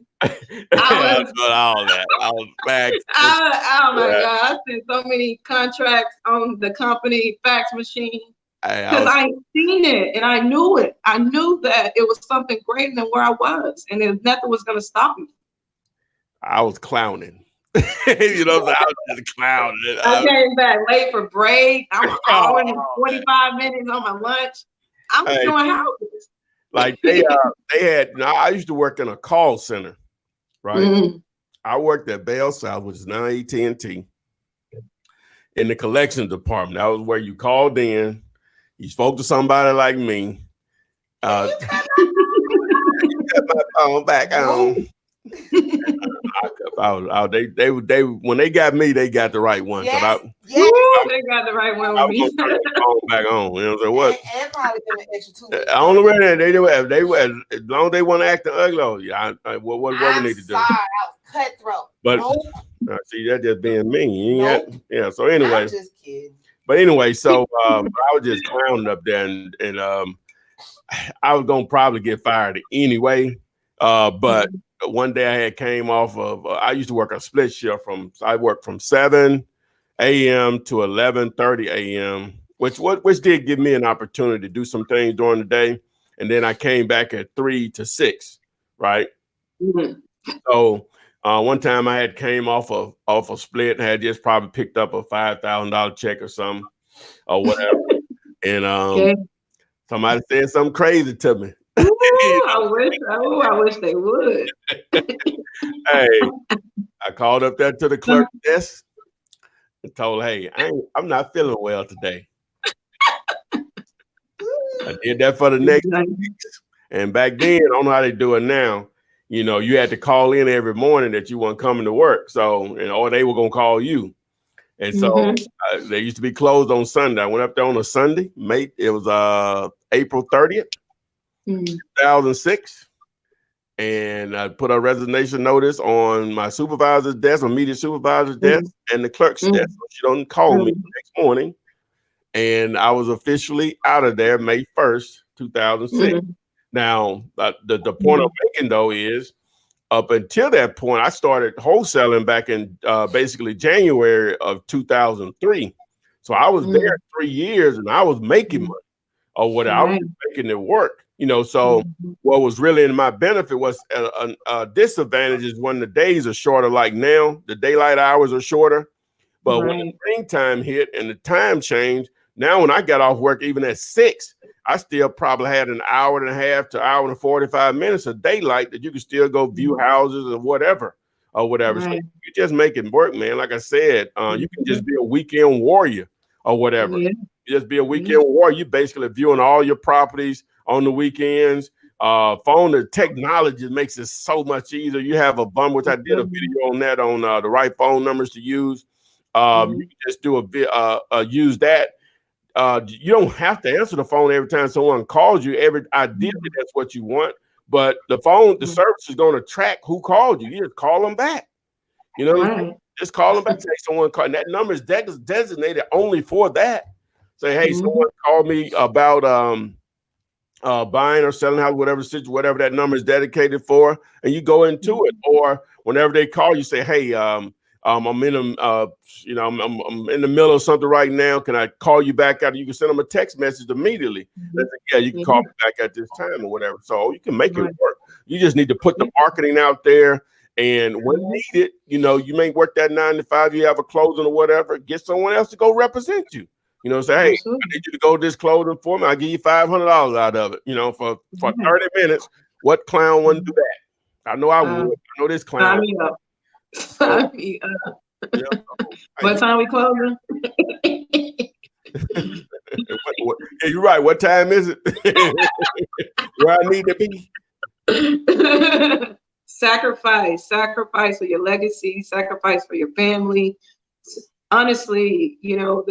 I was doing all that. I was back. oh my God! I sent so many contracts on the company fax machine. Because I seen it and I knew it. I knew that it was something greater than where I was, and nothing was going to stop me. I was clowning. You know, I was just clowning. I came back late for break. I was calling in 45 minutes on my lunch. I was doing houses. Like they had. You know, I used to work in a call center, right? Mm-hmm. I worked at Bell South, which is now AT&T, in the collections department. That was where you called in. You spoke to somebody like me. You cut my phone back on. They when they got me, they got the right one. Yes, they got the right one. I was gonna turn the phone back on. You know what I'm saying? What? And probably give an extra 2 weeks. I don't know where they do. As long as they want to act ugly, what we need to do? Sorry, I was cutthroat. But see, that just being me. Yeah. So anyway, I'm just kidding. But anyway, so I was just clowning up there, and I was gonna probably get fired anyway. But one day I had came off of. I used to work a split shift I worked from 7 a.m. to 11:30 a.m., which did give me an opportunity to do some things during the day, and then I came back at 3 to 6, right? Mm-hmm. So. One time I had came off a split and had just probably picked up a $5,000 check or something or whatever. And somebody said something crazy to me. Ooh, I wish they would. Hey, I called up there to the clerk desk and told her, hey, I'm not feeling well today. I did that for the next 2 weeks. And back then, I don't know how they do it now. You know, you had to call in every morning that you weren't coming to work. So, or they were going to call you. And so they used to be closed on Sunday. I went up there on a Sunday, it was April 30th, 2006. And I put a resignation notice on my supervisor's desk, my immediate supervisor's desk, and the clerk's desk. So she don't call me the next morning. And I was officially out of there May 1st, 2006. Now, the point I'm making, though, is up until that point, I started wholesaling back in basically January of 2003. So I was there 3 years and I was making money or whatever. I was making it work, you know. So what was really in my benefit was a disadvantage is when the days are shorter, like now, the daylight hours are shorter. But when the springtime hit and the time changed, now when I got off work, even at 6, I still probably had an hour and a half to hour and 45 minutes of daylight that you could still go view houses or whatever. So you just make it work, man. Like I said, you can just be a weekend warrior or whatever. You just be a weekend warrior. You basically viewing all your properties on the weekends. The technology makes it so much easier. You have a bundle, which I did a video on that on the right phone numbers to use. You can just do use that. You don't have to answer the phone every time someone calls you. Ideally, that's what you want. But the service is going to track who called you. You just call them back. You know, just call them back. Say someone called. And that number is designated only for that. Say, hey, someone called me about buying or selling house, whatever that number is dedicated for, and you go into it. Or whenever they call you, say, hey, I'm in I'm in the middle of something right now. Can I call you back out? You can send them a text message immediately. Yeah, you can call me back at this time or whatever. So you can make it work. You just need to put the marketing out there, and when needed, you know, you may work that 9 to 5. You have a closing or whatever. Get someone else to go represent you. You know, say, hey, I need you to go this closing for me. I'll give you $500 out of it. You know, for 30 minutes. What clown wouldn't do that? I know I would. I know this clown. What time we closing? You're right. What time is it? Where I need to be. Sacrifice for your legacy, sacrifice for your family. Honestly, you know,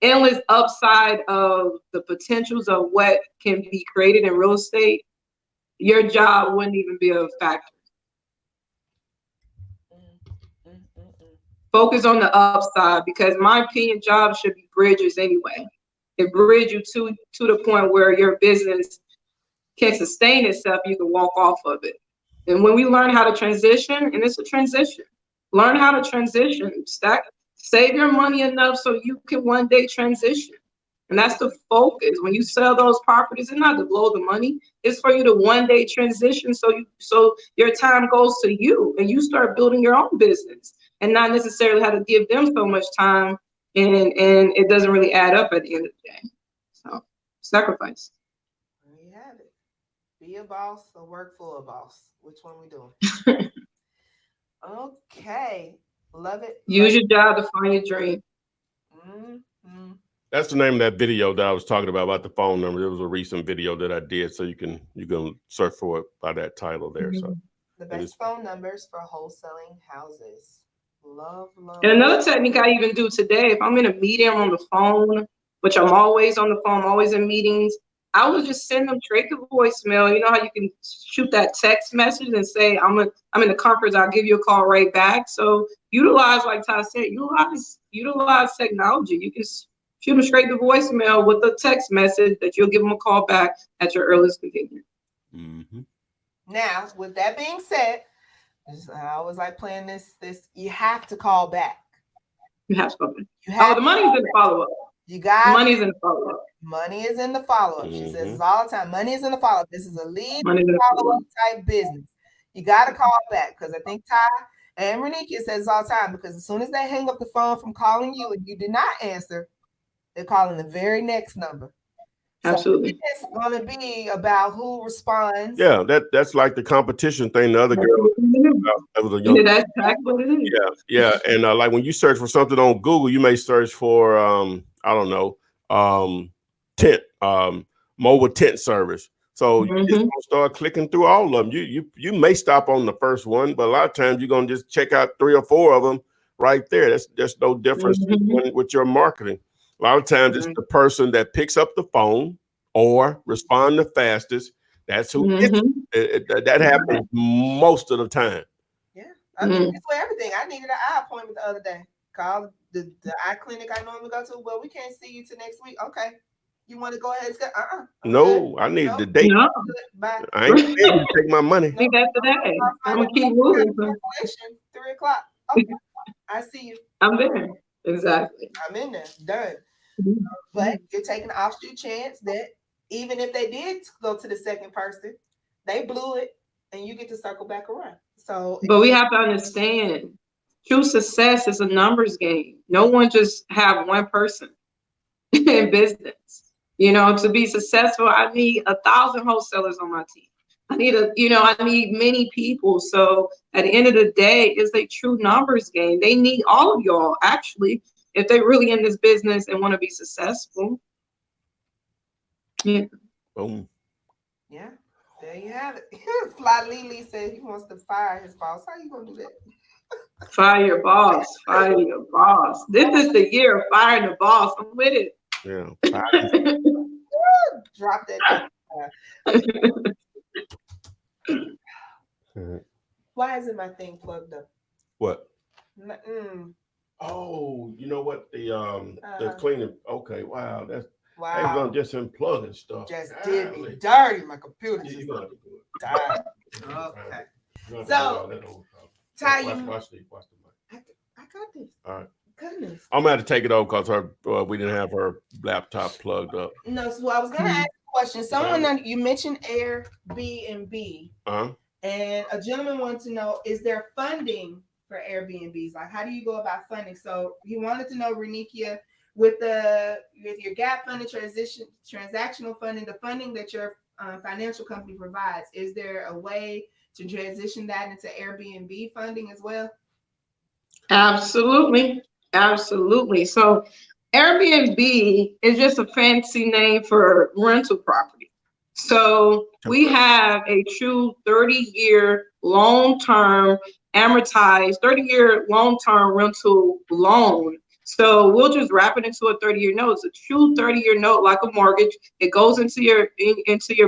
endless upside of the potentials of what can be created in real estate, your job wouldn't even be a factor. Focus on the upside, because in my opinion, jobs should be bridges anyway. It bridge you to the point where your business can sustain itself, you can walk off of it. And when we learn how to transition, and it's a transition, learn how to transition, save your money enough so you can one day transition. And that's the focus. When you sell those properties, it's not to blow the money, it's for you to one day transition so your time goes to you and you start building your own business and not necessarily have to give them so much time, and it doesn't really add up at the end of the day. So sacrifice. There you have it. Be a boss or work for a boss. Which one we doing? Okay. Love it. Use your job to find your dream. Mm-hmm. That's the name of that video that I was talking about the phone number. It was a recent video that I did, so you can search for it by that title there. So the best phone numbers for wholesaling houses. Love. And another technique I even do today, if I'm in a meeting, I'm on the phone, which I'm always on the phone, I'm always in meetings, I will just send them straight to voicemail. You know how you can shoot that text message and say, I'm in the conference, I'll give you a call right back. So utilize, like Ty said, utilize technology. You can shoot them straight to voicemail with a text message that you'll give them a call back at your earliest convenience. Mm-hmm. Now, with that being said, I always like playing this, you have to call back. You have to call back. The money's in the follow-up. Money's in the follow-up. Money is in the follow-up. She says this all the time. Money is in the follow-up. This is a lead follow-up type business. You got to call back, because I think Ty and Renika says all the time, because as soon as they hang up the phone from calling you and you did not answer, they're calling the very next number. Absolutely. So it's going to be about who responds. Yeah, that's like the competition thing. The other girl, that was a young. That's exactly what it is. Yeah, and like when you search for something on Google, you may search for I don't know, tent, mobile tent service. So you just gonna start clicking through all of them. You may stop on the first one, but a lot of times you're gonna just check out 3 or 4 of them right there. That's no difference with your marketing. A lot of times it's the person that picks up the phone or respond the fastest. That's who gets it. That happens most of the time. Yeah, I mean, it's for everything. I needed an eye appointment the other day. Called the eye clinic I normally go to. Well, we can't see you till next week. Okay. You want to go ahead and say, no, I need the date. No. Bye. I ain't able to take my money. I think that's today. I'm gonna keep moving. 3 o'clock. Okay. I see you. I'm there. Exactly. I'm in there. Done. But you're taking an offshoot chance that even if they did go to the second person, they blew it, and you get to circle back around. So, but we have to understand, true success is a numbers game. No one just have one person in business. You know, to be successful, I need 1,000 wholesalers on my team. I need many people. So at the end of the day, it's a true numbers game. They need all of y'all, actually, if they're really in this business and want to be successful. Yeah. Boom. Yeah, there you have it. Fly Lily said he wants to fire his boss. How you gonna do that? Fire your boss. Fire your boss. This is the year of firing the boss. I'm with it. Yeah. Drop that. Why isn't my thing plugged up? What? Oh, you know what? The cleaning. Okay, wow. I was just unplugging stuff. Just did me dirty. My computer just died. Okay. So, Ty, watch the mic. I got this. All right. Goodness. I'm gonna have to take it over because we didn't have her laptop plugged up. No, so I was gonna ask a question. Someone you mentioned Airbnb, and a gentleman wanted to know: is there funding for Airbnbs? Like, how do you go about funding? So he wanted to know, Renikia, with your gap funding, transactional funding, the funding that your financial company provides, is there a way to transition that into Airbnb funding as well? Absolutely. So Airbnb is just a fancy name for rental property. So we have a true 30-year long-term amortized 30-year long-term rental loan So we'll just wrap it into a 30-year note. It's a true 30-year note, like a mortgage. It goes into your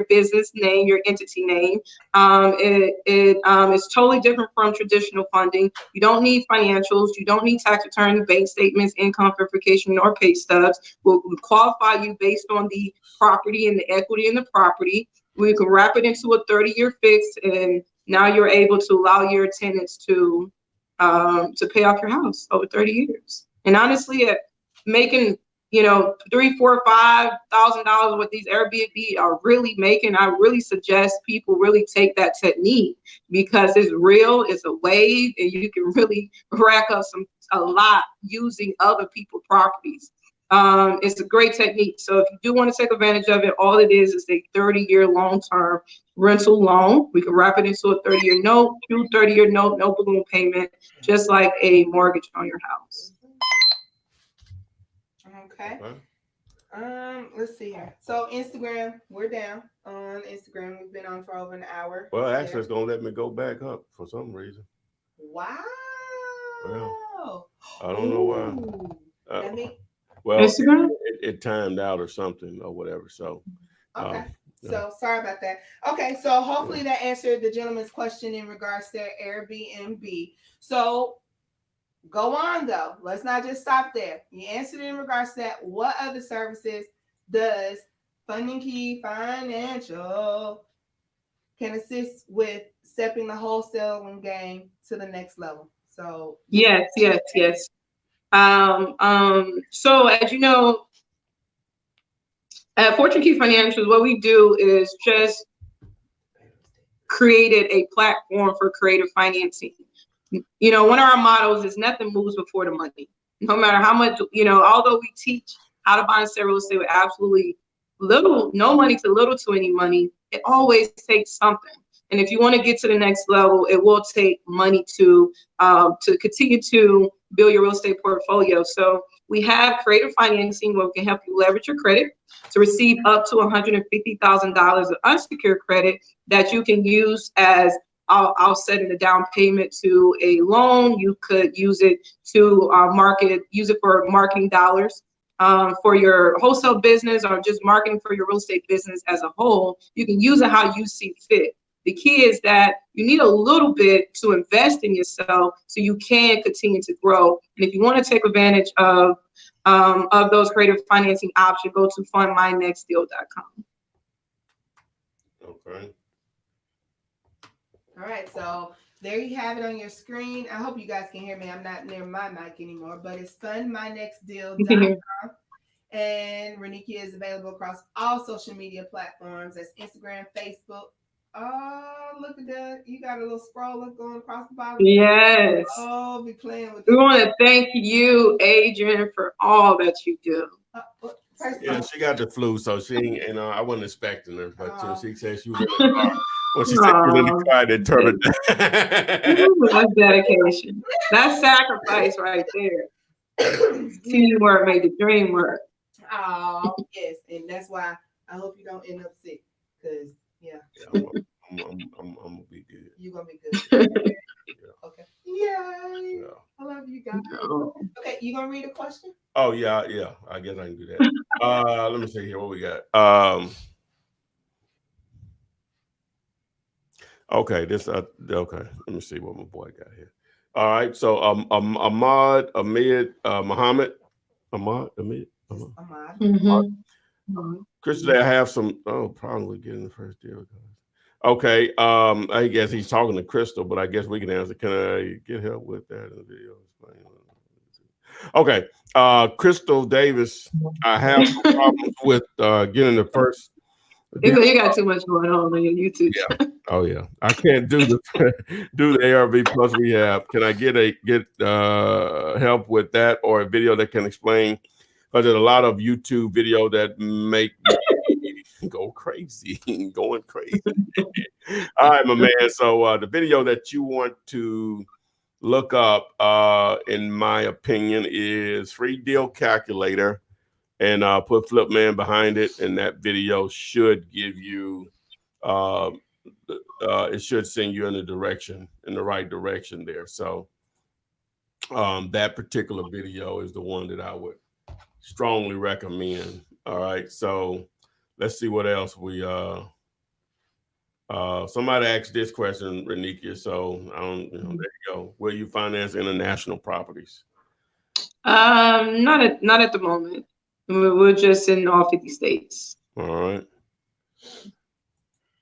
business name, your entity name. It's totally different from traditional funding. You don't need financials. You don't need tax returns, bank statements, income verification, or pay stubs. We'll qualify you based on the property and the equity in the property. We can wrap it into a 30-year fix, and now you're able to allow your tenants to pay off your house over 30 years. And honestly, at making, $3,000, $4,000, $5,000, what these Airbnb are really making, I really suggest people really take that technique, because it's real, it's a wave, and you can really rack up a lot using other people's properties. It's a great technique. So if you do want to take advantage of it, all it is a 30-year long-term rental loan. We can wrap it into a 30-year note, true 30-year note, no balloon payment, just like a mortgage on your house. Okay. Let's see here. So Instagram, we're down on Instagram. We've been on for over an hour. Well, actually, it's gonna let me go back up for some reason. Wow. Well, I don't know why. Well, Instagram? it timed out or something or whatever. So. Okay. So sorry about that. Okay, so hopefully that answered the gentleman's question in regards to Airbnb. So go on though. Let's not just stop there. You answered in regards to that. What other services does Funding Key Financial can assist with stepping the wholesaling game to the next level? So yes. So as you know, at Fortune Key Financial, what we do is just created a platform for creative financing. One of our mottos is nothing moves before the money. No matter how much, although we teach how to buy and sell real estate with absolutely no money to little to any money, it always takes something. And if you want to get to the next level, it will take money to continue to build your real estate portfolio. So we have creative financing where we can help you leverage your credit to receive up to $150,000 of unsecured credit that you can use as I'll set in a down payment to a loan. You could use it to use it for marketing dollars for your wholesale business, or just marketing for your real estate business as a whole. You can use it how you see fit. The key is that you need a little bit to invest in yourself so you can continue to grow. And if you want to take advantage of those creative financing options, go to fundmynextdeal.com. Okay. all right, so there you have it on your screen. I hope you guys can hear me. I'm not near my mic anymore, but it's fundmynextdeal.com. And Renikia is available across all social media platforms. That's Instagram, Facebook. Oh, look at that. You got a little scroll going across the bottom. Yes. Oh, be playing with We want to thank you, Adrian, for all that you do. Yeah, she got the flu, so she ain't, and I wasn't expecting her, but she said she was in the car. When she said she was in the car, they turned it. That's dedication. That's sacrifice right there. Teamwork made the dream work. Oh, yes. And that's why I hope you don't end up sick, because, yeah. I'm gonna be good. You're going to be good. Okay. Yay. Yeah. I love you guys. Okay, you going to read a question? Oh, yeah. I guess I can do that. Let me see here what we got. Okay, okay. Let me see what my boy got here. All right, so Ahmad, Muhammad. Chris, I have some problem with getting the first deal. Okay, I guess he's talking to Crystal, but I guess we can answer. Can I get help with that in the video? Okay, Crystal Davis, I have some problems with getting the first. You got too much going on your YouTube. Yeah. Oh yeah, I can't do the ARV plus rehab. Can I get help with that, or a video that can explain? Because there's a lot of YouTube video that make me go crazy, going crazy. All right, my man. So the video that you want to look up, in my opinion, is Free Deal Calculator, and put Flipman behind it, and that video should give you. It should send you in the right direction there. So that particular video is the one that I would strongly recommend. All right, so let's see what else we somebody asked this question, Renika. So there you go. Will you finance international properties? Not at the moment. We're just in all 50 states. All right.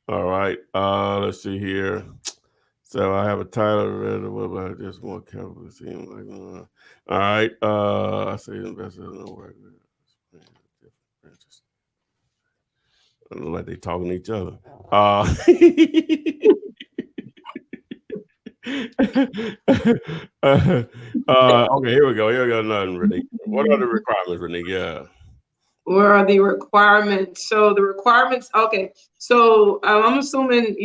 All right. Let's see here. So I have a title. What about this? More capital seems like. All right. I say investors no work. Like they talking to each other. Okay, here we go. Nothing, Renee. What are the requirements, Renee? Yeah. Where are the requirements? So the requirements, okay. So I'm assuming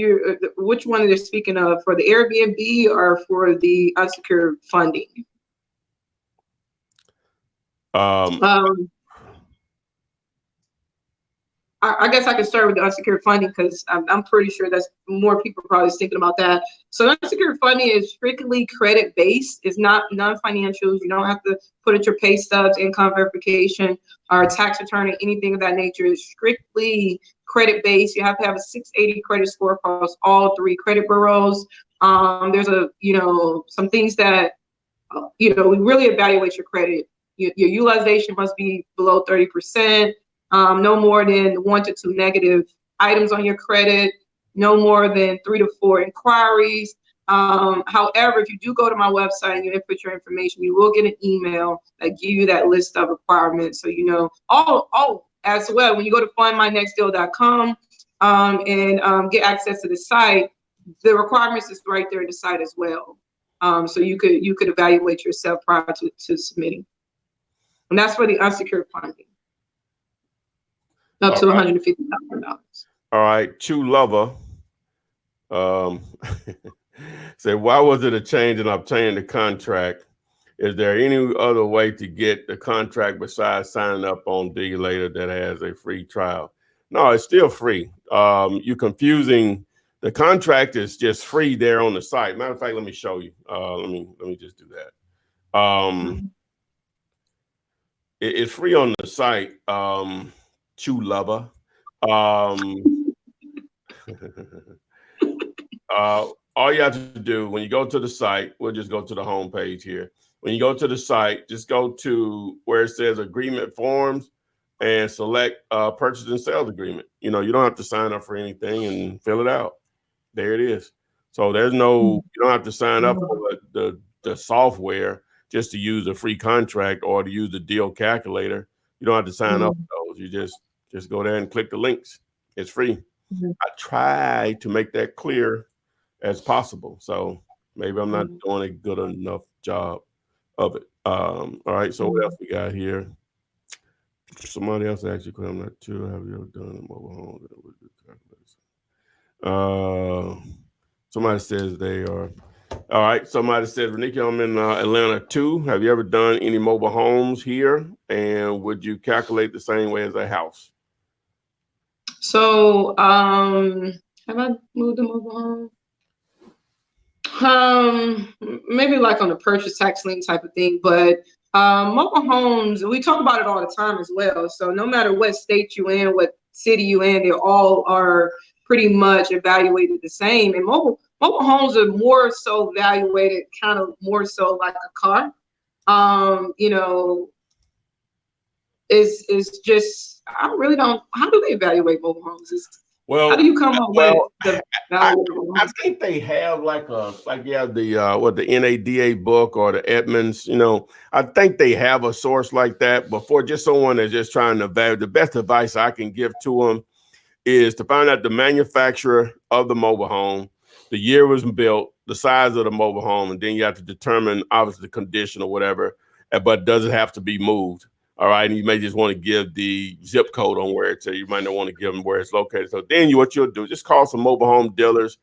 which one they're speaking of, for the Airbnb or for the unsecured funding? I guess I can start with the unsecured funding because I'm pretty sure that's more people probably thinking about that. So unsecured funding is strictly credit based. It's not non-financials. You don't have to put at your pay stubs, income verification, or tax return, or anything of that nature. It's strictly credit based. You have to have a 680 credit score across all 3 credit bureaus. There's some things that we really evaluate your credit. Your utilization must be below 30%. No more than 1 to 2 negative items on your credit, no more than 3 to 4 inquiries. However, if you do go to my website and you input your information, you will get an email that give you that list of requirements. So all as well, when you go to findmynextdeal.com and get access to the site, the requirements is right there in the site as well. So you could evaluate yourself prior to submitting, and that's for the unsecured funding. Up to $150,000. All right, Chew Lover. Say, why was it a change in obtaining the contract? Is there any other way to get the contract besides signing up on D later that has a free trial? No, it's still free. You're confusing. The contract is just free there on the site. Matter of fact, let me show you. Let me just do that. It's free on the site. Chew Lover. All you have to do when you go to the site, we'll just go to the home page here. When you go to the site, just go to where it says agreement forms and select purchase and sales agreement. You don't have to sign up for anything and fill it out. There it is. So you don't have to sign up for the software just to use a free contract or to use the deal calculator. You don't have to sign up for those. You just go there and click the links. It's free. I try to make that clear as possible. So maybe I'm not doing a good enough job of it. All right. So what else we got here? Somebody else actually, I'm not sure. Have you ever done a mobile home? Somebody says they are. All right. Somebody says, Renika, I'm in Atlanta too. Have you ever done any mobile homes here? And would you calculate the same way as a house? So, have I moved a mobile home? Maybe like on a purchase tax lien type of thing, but mobile homes, we talk about it all the time as well. So no matter what state you in, what city you in, they all are pretty much evaluated the same. And mobile homes are more so evaluated kind of more so like a car. It's just, I really don't, how do they evaluate mobile homes? How do you come up with the value? I think they have the NADA book or the Edmonds, I think they have a source like that. But for just someone that's just trying to evaluate, the best advice I can give to them is to find out the manufacturer of the mobile home, the year it was built, the size of the mobile home, and then you have to determine obviously the condition or whatever, but does it have to be moved? All right, and you may just want to give the zip code on where it's at. You might not want to give them where it's located. So then what you'll do is just call some mobile home dealers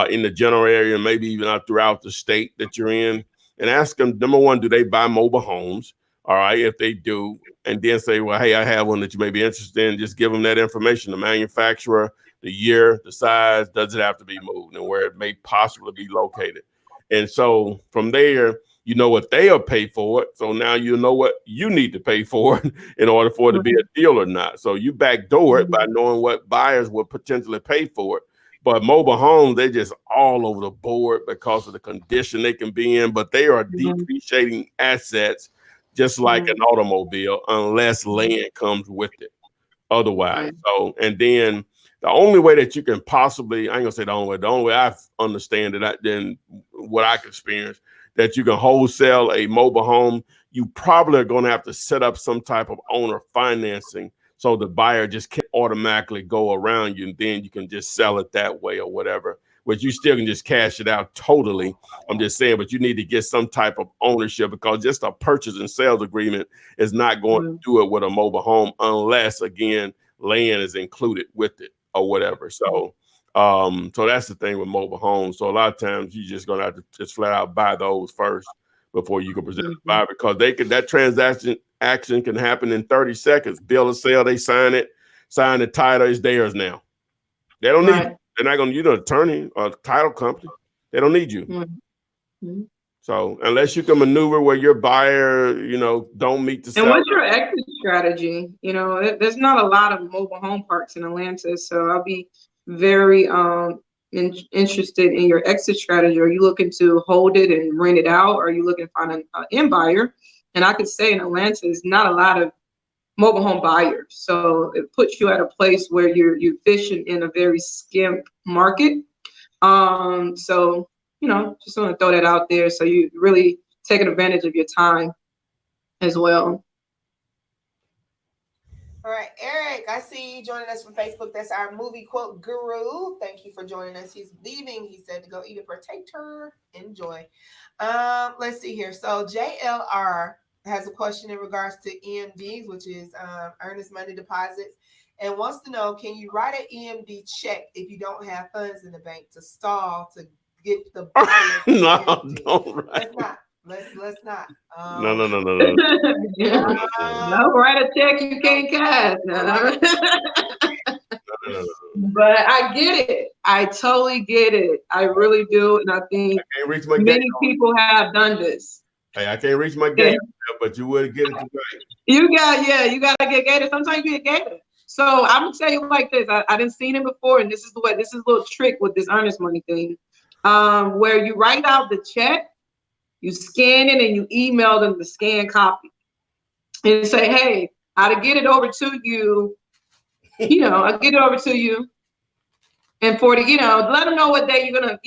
in the general area, maybe even throughout the state that you're in, and ask them, number one, do they buy mobile homes? All right, if they do, and then say, well, hey, I have one that you may be interested in. Just give them that information, the manufacturer, the year, the size, does it have to be moved, and where it may possibly be located. And so from there, you know what they'll pay for it. So now you know what you need to pay for it in order for it to be a deal or not. So you backdoor it by knowing what buyers will potentially pay for it. But mobile homes, they're just all over the board because of the condition they can be in. But they are depreciating assets just like an automobile, unless land comes with it. Otherwise, so, and then the only way that you can possibly, I ain't gonna say the only way I understand it, then what I can experience, that you can wholesale a mobile home, you probably are gonna have to set up some type of owner financing so the buyer just can't automatically go around you, and then you can just sell it that way or whatever. But you still can just cash it out totally. I'm just saying, but you need to get some type of ownership, because just a purchase and sales agreement is not going to do it with a mobile home unless, again, land is included with it or whatever. So, so that's the thing with mobile homes. So a lot of times you're just going to have to just flat out buy those first before you can present the buyer, because that transaction action can happen in 30 seconds. Bill of sale, they sign the title, it's theirs now. They don't need you. They're not going to use an attorney or title company. They don't need you. So unless you can maneuver where your buyer, don't meet the seller. And what's your exit strategy? There's not a lot of mobile home parks in Atlanta, so I'll be very interested in your exit strategy. Are you looking to hold it and rent it out? Or are you looking to find an end buyer? And I could say in Atlanta, there's not a lot of mobile home buyers. So it puts you at a place where you're fishing in a very skimp market. So, just want to throw that out there. So you really taking advantage of your time as well. All right, Eric, I see you joining us from Facebook. That's our movie quote guru. Thank you for joining us. He's leaving. He said to go eat a potato. Enjoy. Let's see here. So JLR has a question in regards to EMDs, which is earnest money deposits, and wants to know, can you write an EMD check if you don't have funds in the bank to stall to get the bonus? No, don't write. Let's not. No. No, write a check you can't cash. No. But I get it. I totally get it. I really do, and I think many people have done this. Hey, I can't reach my gate, but you would get it tonight. You gotta get gated. Sometimes you get gated. So I'm gonna tell you like this. I didn't seen it before, and this is a little trick with this earnest money thing, where you write out the check, you scan it, and you email them the scanned copy, and say, hey, I'll get it over to you. I'll get it over to you. And for let them know what day you're gonna,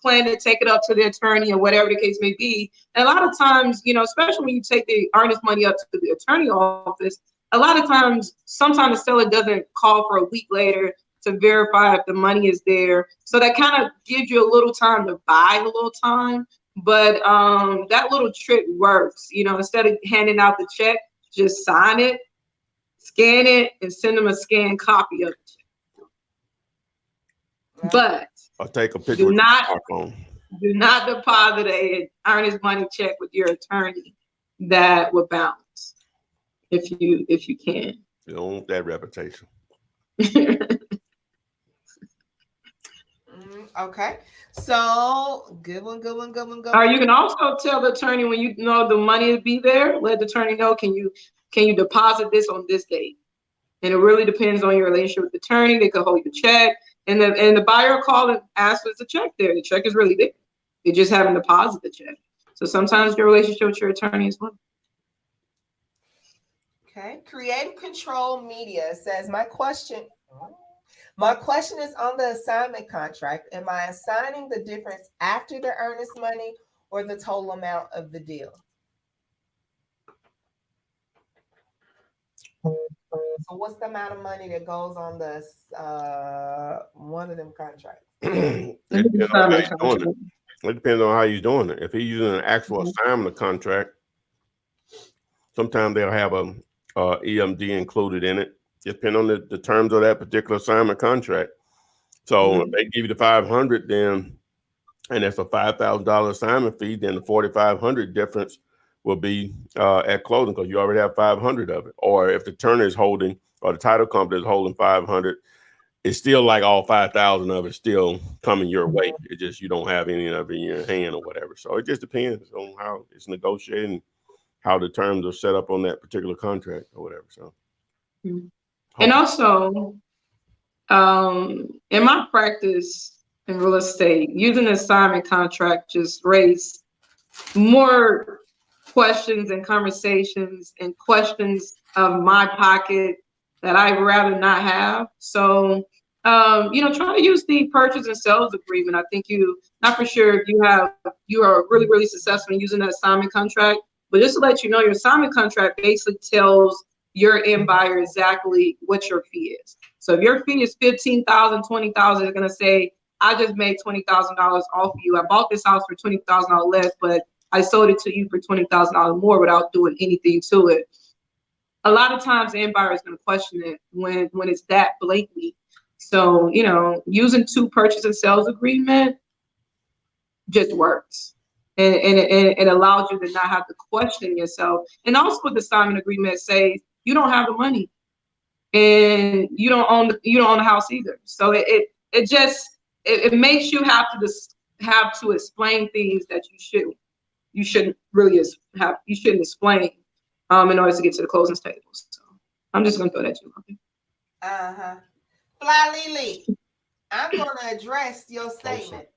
plan to take it up to the attorney or whatever the case may be. And a lot of times, especially when you take the earnest money up to the attorney office, a lot of times, sometimes the seller doesn't call for a week later to verify if the money is there. So that kind of gives you a little time to buy a little time. But that little trick works. Instead of handing out the check, just sign it, scan it, and send them a scanned copy of it. But I'll take a picture. Do not deposit an earnest money check with your attorney. That would bounce if you can. You don't want that reputation. Okay. So good one. You can also tell the attorney when you know the money will be there. Let the attorney know, can you deposit this on this date? And it really depends on your relationship with the attorney. They could hold your check. And the buyer called and asked, was the check there? The check is really there. You just haven't deposited the check. So sometimes your relationship with your attorney as well. Okay. Creative Control Media says, my question is on the assignment contract. Am I assigning the difference after the earnest money or the total amount of the deal? So what's the amount of money that goes on the one of them contracts? It depends on how he's doing it. If he's using an actual assignment contract, sometimes they'll have a EMD included in it, depending on the terms of that particular assignment contract. So if they give you the $500, then, and that's a $5,000 assignment fee, then the $4,500 difference will be at closing, because you already have $500 of it. Or if the attorney is holding, or the title company is holding $500, it's still like all 5,000 of it still coming your way. It just, you don't have any of it in your hand or whatever. So it just depends on how it's negotiated and how the terms are set up on that particular contract or whatever. So, and also, in my practice in real estate, using an assignment contract just raised more questions and conversations and questions of my pocket that I'd rather not have. So, try to use the purchase and sales agreement. I think not for sure if you are really, really successful in using that assignment contract, but just to let you know, your assignment contract basically tells your end buyer exactly what your fee is. So if your fee is $15,000, $20,000, it's gonna say, I just made $20,000 off of you. I bought this house for $20,000 less, but I sold it to you for $20,000 more without doing anything to it. A lot of times the end buyer is going to question it when it's that blatantly. So, using 2 purchase and sales agreement just works. And it allows you to not have to question yourself. And also with the assignment agreement says you don't have the money and you don't own the house either. So it makes you have to explain things that you shouldn't explain in order to get to the closing tables. So I'm just gonna throw that to you. Fly Lily, I'm gonna address your statement.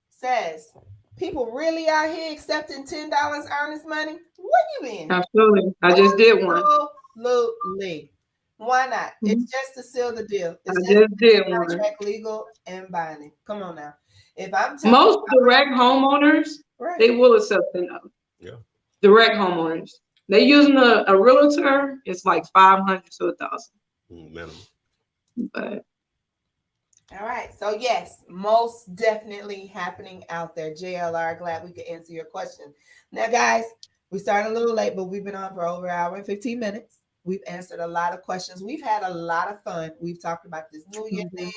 Says people really out here accepting $10 earnest money? What you mean? Absolutely. I just did one. Absolutely. Why not? It's just to seal the deal. It's I just did one. Contract legal and binding. Come on now. If I'm most direct homeowners, right, they will accept it. Yeah. Direct homeowners. They using a realtor, it's like 500 to 1,000. Minimum. But all right. So yes, most definitely happening out there. JLR, glad we could answer your question. Now, guys, we started a little late, but we've been on for over an hour and 15 minutes. We've answered a lot of questions. We've had a lot of fun. We've talked about this New Year thing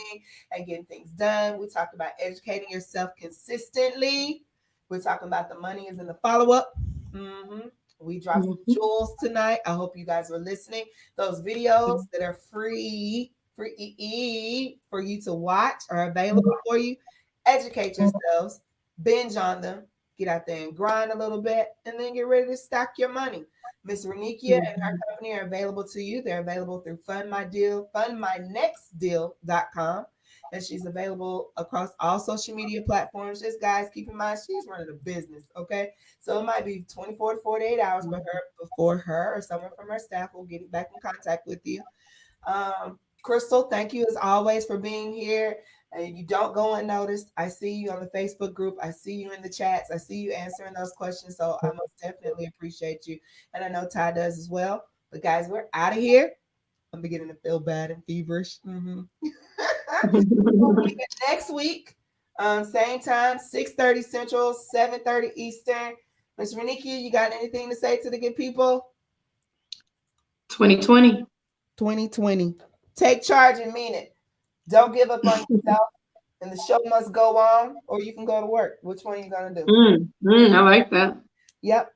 and getting things done. We talked about educating yourself consistently. We're talking about the money is in the follow-up. We dropped some jewels tonight. I hope you guys were listening. Those videos that are free for you to watch are available for you. Educate yourselves, binge on them, get out there and grind a little bit, and then get ready to stack your money. Miss Renikia and her company are available to you. They're available through fundmynextdeal.com. And she's available across all social media platforms. Just guys, keep in mind, she's running a business, okay? So it might be 24 to 48 hours before her or someone from her staff will get back in contact with you. Crystal, thank you as always for being here. And you don't go unnoticed. I see you on the Facebook group. I see you in the chats. I see you answering those questions. So I most definitely appreciate you. And I know Ty does as well. But guys, we're out of here. I'm beginning to feel bad and feverish. Next week, same time, 6:30 Central, 7:30 Eastern. Ms. Renikia, you got anything to say to the good people? 2020. Take charge and mean it. Don't give up on yourself. And the show must go on, or you can go to work. Which one are you going to do? I like that. Yep.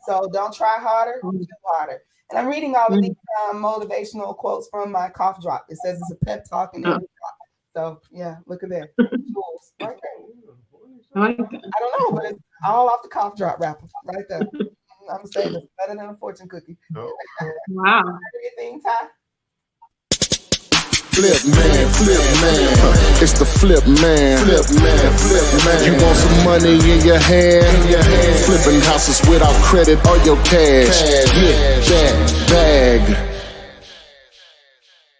So don't try harder, do harder. And I'm reading all of these motivational quotes from my cough drop. It says it's a pep talk in every drop. So yeah, look at there. Tools right there. I like that. I don't know, but it's all off the cough drop wrapper right there. I'm saying it's better than a fortune cookie. Wow. Anything, Ty? Flip man. It's the flip man. You want some money in your hand? Flipping houses without credit or your cash. Get that bag.